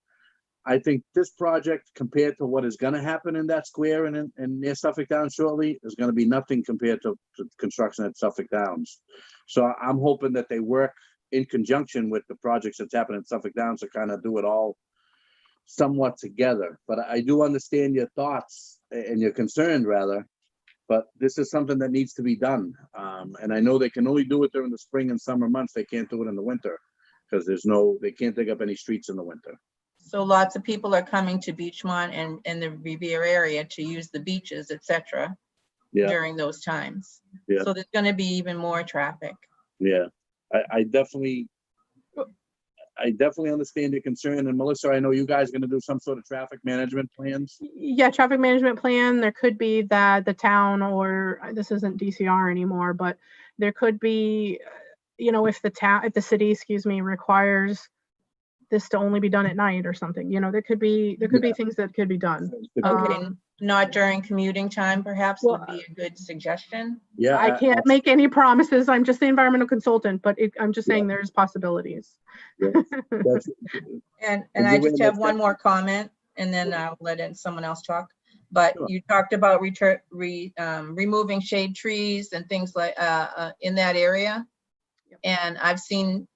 I think this project compared to what is gonna happen in that square and near Suffolk Downs shortly is gonna be nothing compared to construction at Suffolk Downs. So I'm hoping that they work in conjunction with the projects that's happening at Suffolk Downs to kind of do it all somewhat together. But I do understand your thoughts and your concern rather, but this is something that needs to be done. And I know they can only do it during the spring and summer months. They can't do it in the winter because they can't dig up any streets in the winter. So lots of people are coming to Beachmont and the Revere area to use the beaches, etc. Yeah, during those times. yeah, So there's going to be even more traffic. yeah. I definitely understand your concern. And Melissa, I know you guys are gonna do some sort of traffic management plans. Yeah, traffic management plan, there could be that the town, or this isn't DCR anymore, but there could be, if the city, requires this to only be done at night or something, there could be things that could be done. Okay, not during commuting time, perhaps would well, be a good suggestion. Yeah. I can't make any promises. I'm just the environmental consultant, but I'm just saying there's possibilities. That's- And And I you just will have make one that- more comment and then I'll let someone else talk. But Sure. you talked about removing shade trees and things like in that area. And I've seen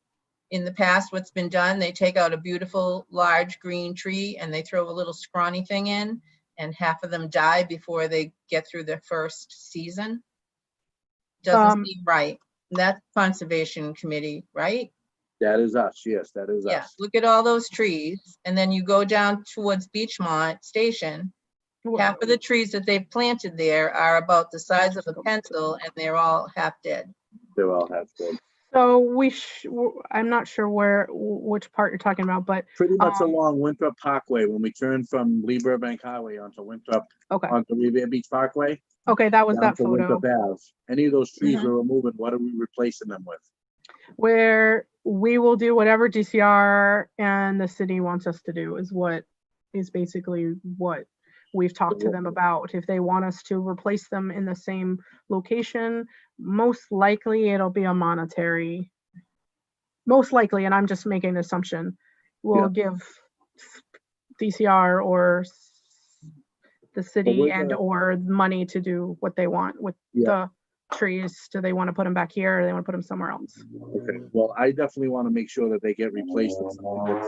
in the past what's been done. They take out a beautiful large green tree and they throw a little scrawny thing in and half of them die before they get through their first season. Doesn't seem right. That's Conservation Committee, right? That is us. Yes, that is Yeah, us. look at all those trees, and then you go down towards Beachmont Station. Half of the trees that they've planted there are about the size of a pencil, and they're all half dead. They're all half dead. So I'm not sure which part you're talking about, but Pretty much along Winthrop Parkway, when we turn from Lee Burbank Highway onto Winthrop, okay, onto Revere Beach Parkway. that was down that to photo Winthrop Ave. Any of those trees Mhm. we're removing, what are we replacing them with? where we will do whatever DCR and the city wants us to do is basically what we've talked to them about. If they want us to replace them in the same location, most likely it'll be a monetary most likely, and I'm just making an assumption, will give DCR or the city we're and gonna- or money to do what they want with Yeah. the trees. Do they want to put them back here or do they want to put them somewhere else? Okay, well, I definitely want to make sure that they get replaced with something that's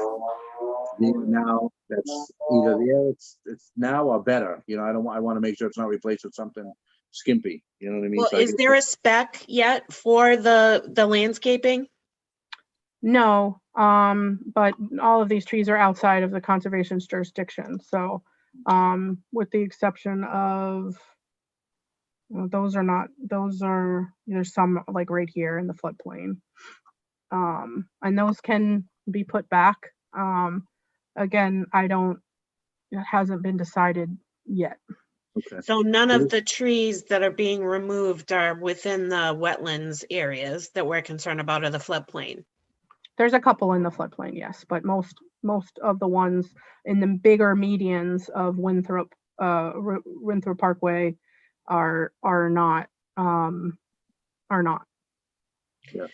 now, that's either there, it's now or better, you know, I want to make sure it's not replaced with something skimpy, you know what I mean? Well, So I is guess- there a spec yet for the landscaping? No, but all of these trees are outside of the conservation's jurisdiction. So, with the exception of, well, there's some like right here in the floodplain. And those can be put back. Again, it hasn't been decided yet. Okay. So none of the trees that are being removed are within the wetlands areas that we're concerned about, or the floodplain. There's a couple in the floodplain, yes, but most of the ones in the bigger medians of Winthrop Parkway are not. Yeah.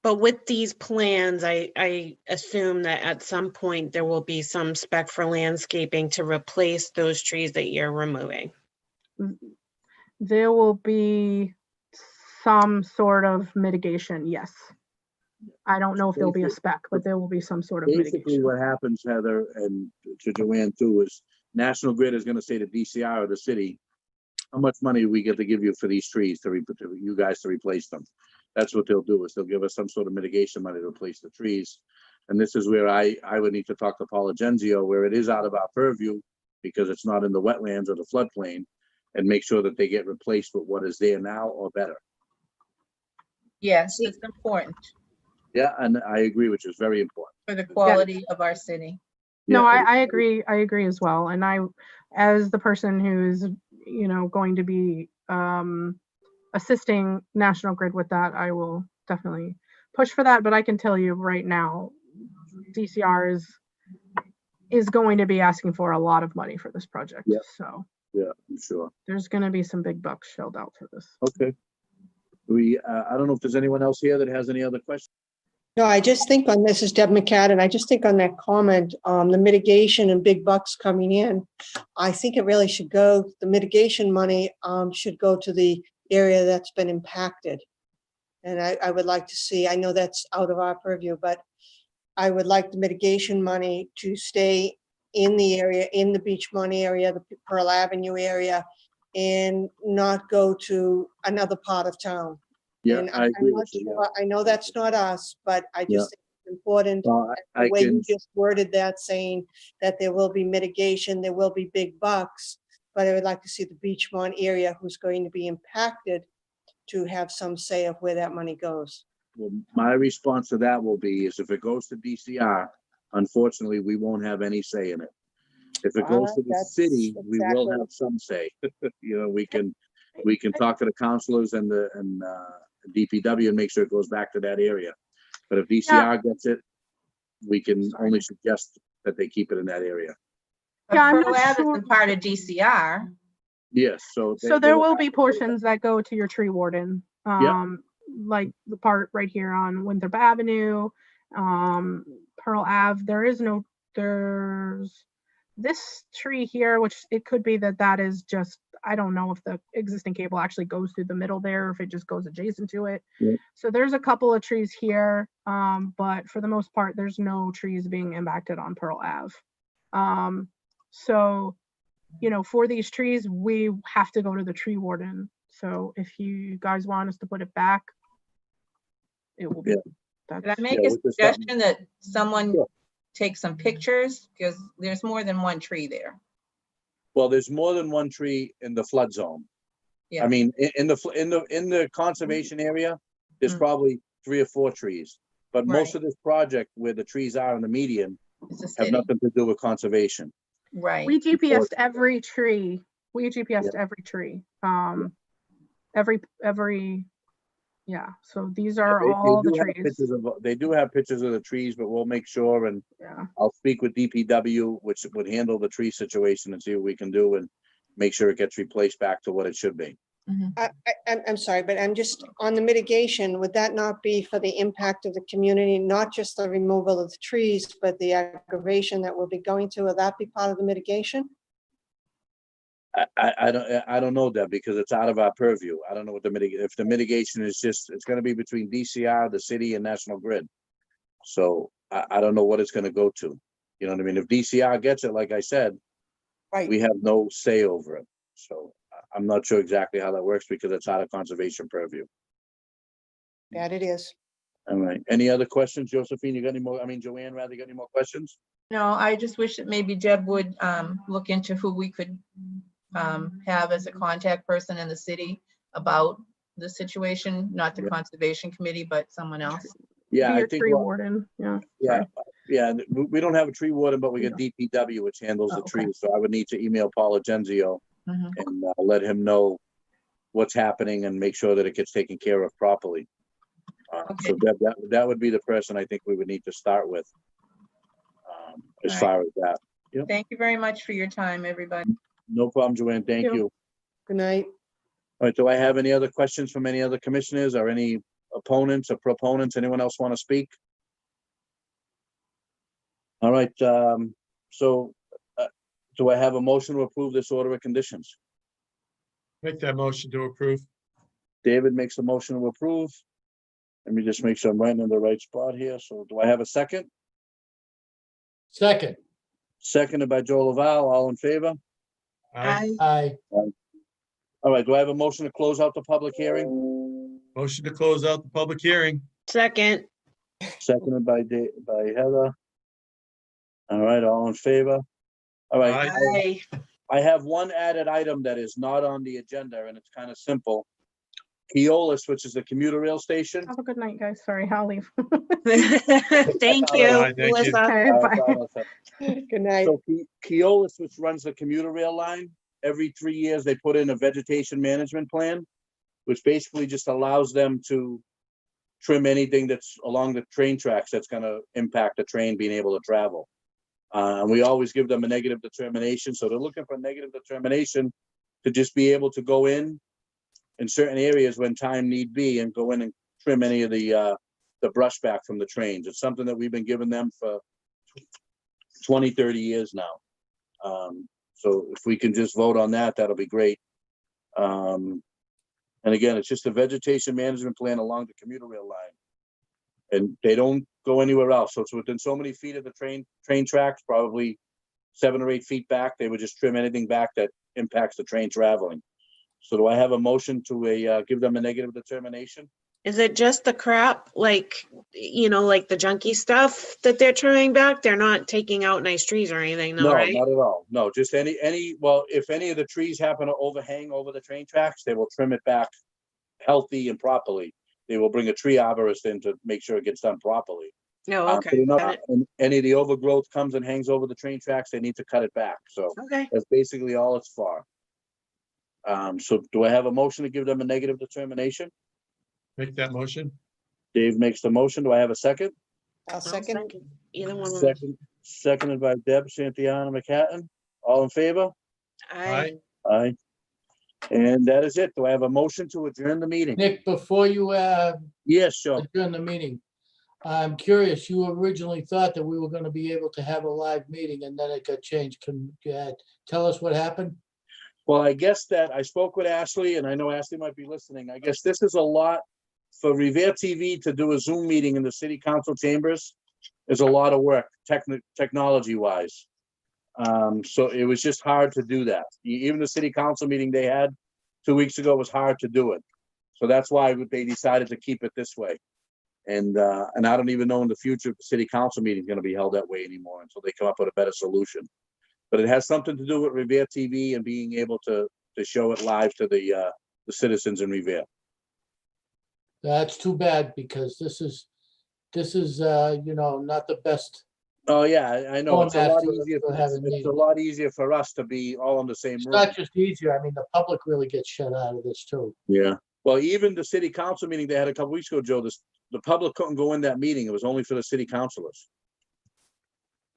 But with these plans, I assume that at some point there will be some spec for landscaping to replace those trees that you're removing. There will be some sort of mitigation, yes. I don't know if there'll be a spec, but there will be some sort of Basically, mitigation. what happens, Heather, and to Joanne too, is National Grid is gonna say to DCR or the city, how much money do we get to give you for these trees to you guys to replace them? That's what they'll do, is they'll give us some sort of mitigation money to replace the trees. And this is where I would need to talk to Paula Genzio, where it is out of our purview, because it's not in the wetlands or the floodplain, and make sure that they get replaced with what is there now or better. Yes, it's important Yeah, and I agree, which is very important. for the quality of our city. No, Yeah. I agree. I agree as well. And as the person who's, going to be assisting National Grid with that, I will definitely push for that. But I can tell you right now, DCR is going to be asking for a lot of money for this project. Yeah. So Yeah, I'm sure. there's going to be some big bucks shelled out for this. Okay. I don't know if there's anyone else here that has any other questions. No, I just think on this is Deb McCadden. I just think on that comment, the mitigation and big bucks coming in, I think it really should go, the mitigation money should go to the area that's been impacted. And I would like to see, I know that's out of our purview, but I would like the mitigation money to stay in the area, in the Beach Money area, the Pearl Avenue area, and not go to another part of town. Yeah, And I I'm agree not with you. sure, I know that's not us, but I Yeah. just think it's important, Well, I the way can, you just worded that, saying that there will be mitigation, there will be big bucks. But I would like to see the Beachmont area, who's going to be impacted, to have some say of where that money goes. well, my response to that will be, is if it goes to DCR, unfortunately, we won't have any say in it. If it goes to the That's city, we will exactly- have some say. You know, we can talk to the counselors and DPW and make sure it goes back to that area. But if DCR gets it, we can only suggest that they keep it in that area. But Yeah, I'm Pearl not Ave sure. isn't part of DCR. Yes, so. So there will be portions that go to your tree warden, Yeah. like the part right here on Winthrop Avenue, Pearl Ave. There's this tree here, which it could be that is just, I don't know if the existing cable actually goes through the middle there, or if it just goes adjacent to it. Yeah. So there's a couple of trees here, but for the most part, there's no trees being impacted on Pearl Ave. So, for these trees, we have to go to the tree warden. So if you guys want us to put it back, it will be. Yeah. Could I That's, make Yeah, a with the suggestion that someone Sure. take some pictures? Because there's more than one tree there. Well, there's more than one tree in the flood zone. Yeah. I mean, in the conservation area, there's Mm. probably 3 or 4 trees. But most Right. of this project where the trees are in the median It's a have city. nothing to do with conservation. Right. we GPSed every tree. We GPSed Yeah. every tree. Every, yeah. So these are They all the do have trees. they do have pictures of the trees, but we'll make sure, and Yeah. I'll speak with DPW, which would handle the tree situation, and see what we can do and make sure it gets replaced back to what it should be. I'm sorry, but I'm just on the mitigation, would that not be for the impact of the community, not just the removal of the trees, but the aggravation that we'll be going to? Will that be part of the mitigation? I don't know that because it's out of our purview. I don't know what if the mitigation is just, it's gonna be between DCR, the city and National Grid. So I don't know what it's gonna go to. You know what I mean? If DCR gets it, like I said, Right, we have no say over it. So I'm not sure exactly how that works because it's out of conservation purview. that it is. All right. Any other questions, Josephine? You got any more? I mean, Joanne, rather, you got any more questions? No, I just wish that maybe Deb would look into who we could have as a contact person in the city about the situation, not the Yeah. conservation committee, but someone else. Yeah, Be I your think, tree well, warden, yeah. yeah, sorry. yeah, we don't have a tree warden, but we You got DPW, which handles Oh, the okay. trees. So I would need to email Paula Genzio Mhm. and let him know what's happening and make sure that it gets taken care of properly. So that would be the person I think we would need to start with. As All right. far as that. Yep. Thank you very much for your time, everybody. No problem, Joanne. Thank you. you. Good night. All right, do I have any other questions from any other commissioners or any opponents or proponents? Anyone else want to speak? All right, so do I have a motion to approve this order of conditions? Make that motion to approve. David makes a motion to approve. Let me just make sure I'm writing in the right spot here. So do I have a second? Second, Seconded by Joe Laval, all in favor? Aye. aye. All right, do I have a motion to close out the public hearing? Motion to close out the public hearing. Second, Seconded by Heather. All right, all in favor? All right, Aye. I have one added item that is not on the agenda and it's kind of simple. Keolis, which is the commuter rail station. Have a good night, guys. Sorry, I'll leave. thank you, Aye, thank you. Melissa. Okay, All bye. right, bye, Melissa. Good night. So Keolis, which runs the commuter rail line, every 3 years, they put in a vegetation management plan, which basically just allows them to trim anything that's along the train tracks that's gonna impact the train being able to travel. And we always give them a negative determination, so they're looking for a negative determination to just be able to go in certain areas when time need be and go in and trim any of the brush back from the trains. It's something that we've been giving them for 20, 30 years now. So if we can just vote on that, that'll be great. And again, it's just a vegetation management plan along the commuter rail line. And they don't go anywhere else. So it's within so many feet of the train tracks, probably 7 or 8 feet back. They would just trim anything back that impacts the train traveling. So do I have a motion to give them a negative determination? Is it just the crap, like, like the junky stuff that they're trimming back? They're not taking out nice trees or anything, though, No, right? not at all. No, just well, if any of the trees happen to overhang over the train tracks, they will trim it back healthy and properly. They will bring a tree arborist in to make sure it gets done properly. No, But okay. Got it. and any of the overgrowth comes and hangs over the train tracks, they need to cut it back. So Okay. that's basically all it's for. So do I have a motion to give them a negative determination? Make that motion. Dave makes the motion. Do I have a second? I'll I'll second. Either one of them. Seconded by Deb Santiana McHatton. All in favor? Aye. Aye. And that is it. Do I have a motion to adjourn the meeting? Nick, before you Yes, sure. adjourn the meeting, I'm curious, you originally thought that we were gonna be able to have a live meeting and then it got changed. Can you tell us what happened? Well, I guess that I spoke with Ashley and I know Ashley might be listening. I guess this is a lot for Revere TV to do a Zoom meeting in the city council chambers is a lot of work, technology wise. So it was just hard to do that. Even the city council meeting they had 2 weeks ago was hard to do it. So that's why they decided to keep it this way. And I don't even know in the future if the city council meeting is going to be held that way anymore until they come up with a better solution. But it has something to do with Revere TV and being able to show it live to the citizens in Revere. That's too bad because this is not the best. Oh, yeah, I know. It's a lot format easier. for having It's a meetings. lot easier for us to be all in the same It's room. not just easier. I mean, the public really gets shut out of this too. Yeah. Well, even the city council meeting they had a couple weeks ago, Joe, the public couldn't go in that meeting. It was only for the city councilors.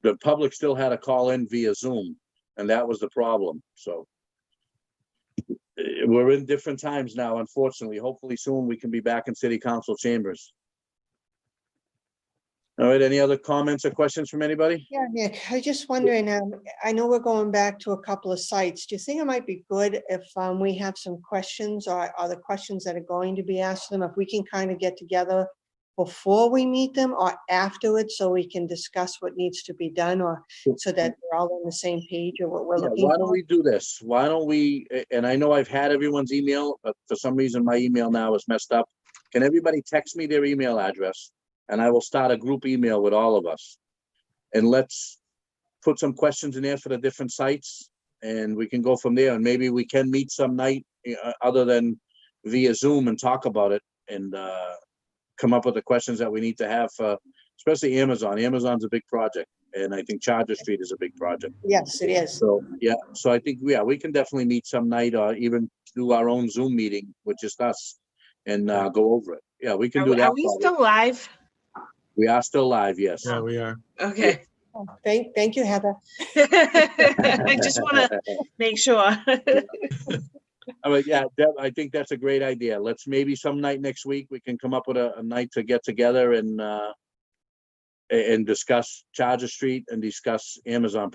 The public still had to call in via Zoom, and that was the problem. So we're in different times now, unfortunately. Hopefully soon we can be back in city council chambers. All right, any other comments or questions from anybody? Yeah, Nick, I was just wondering, I know we're going back to a couple of sites. Do you think it might be good if we have some questions or the questions that are going to be asked them, if we can kind of get together before we meet them or afterwards so we can discuss what needs to be done, or so that we're all on the same page of what we're Yeah, looking why don't for? we do this? Why don't we, and I know I've had everyone's email, but for some reason my email now is messed up. Can everybody text me their email address? And I will start a group email with all of us. And let's put some questions in there for the different sites and we can go from there. And maybe we can meet some night other than via Zoom and talk about it and come up with the questions that we need to have for, especially Amazon. Amazon's a big project. And I think Charger Street is a big project. Yes, it is. So, yeah, so I think, yeah, we can definitely meet some night or even do our own Zoom meeting with just us and go over it. Yeah, we can do that. Are we still live? We are still live, yes. Yeah, we are. Okay. Oh, Thank you, Heather. I just want to make sure. All right, yeah, Deb, I think that's a great idea. Let's maybe some night next week, we can come up with a night to get together and discuss Charger Street and discuss Amazon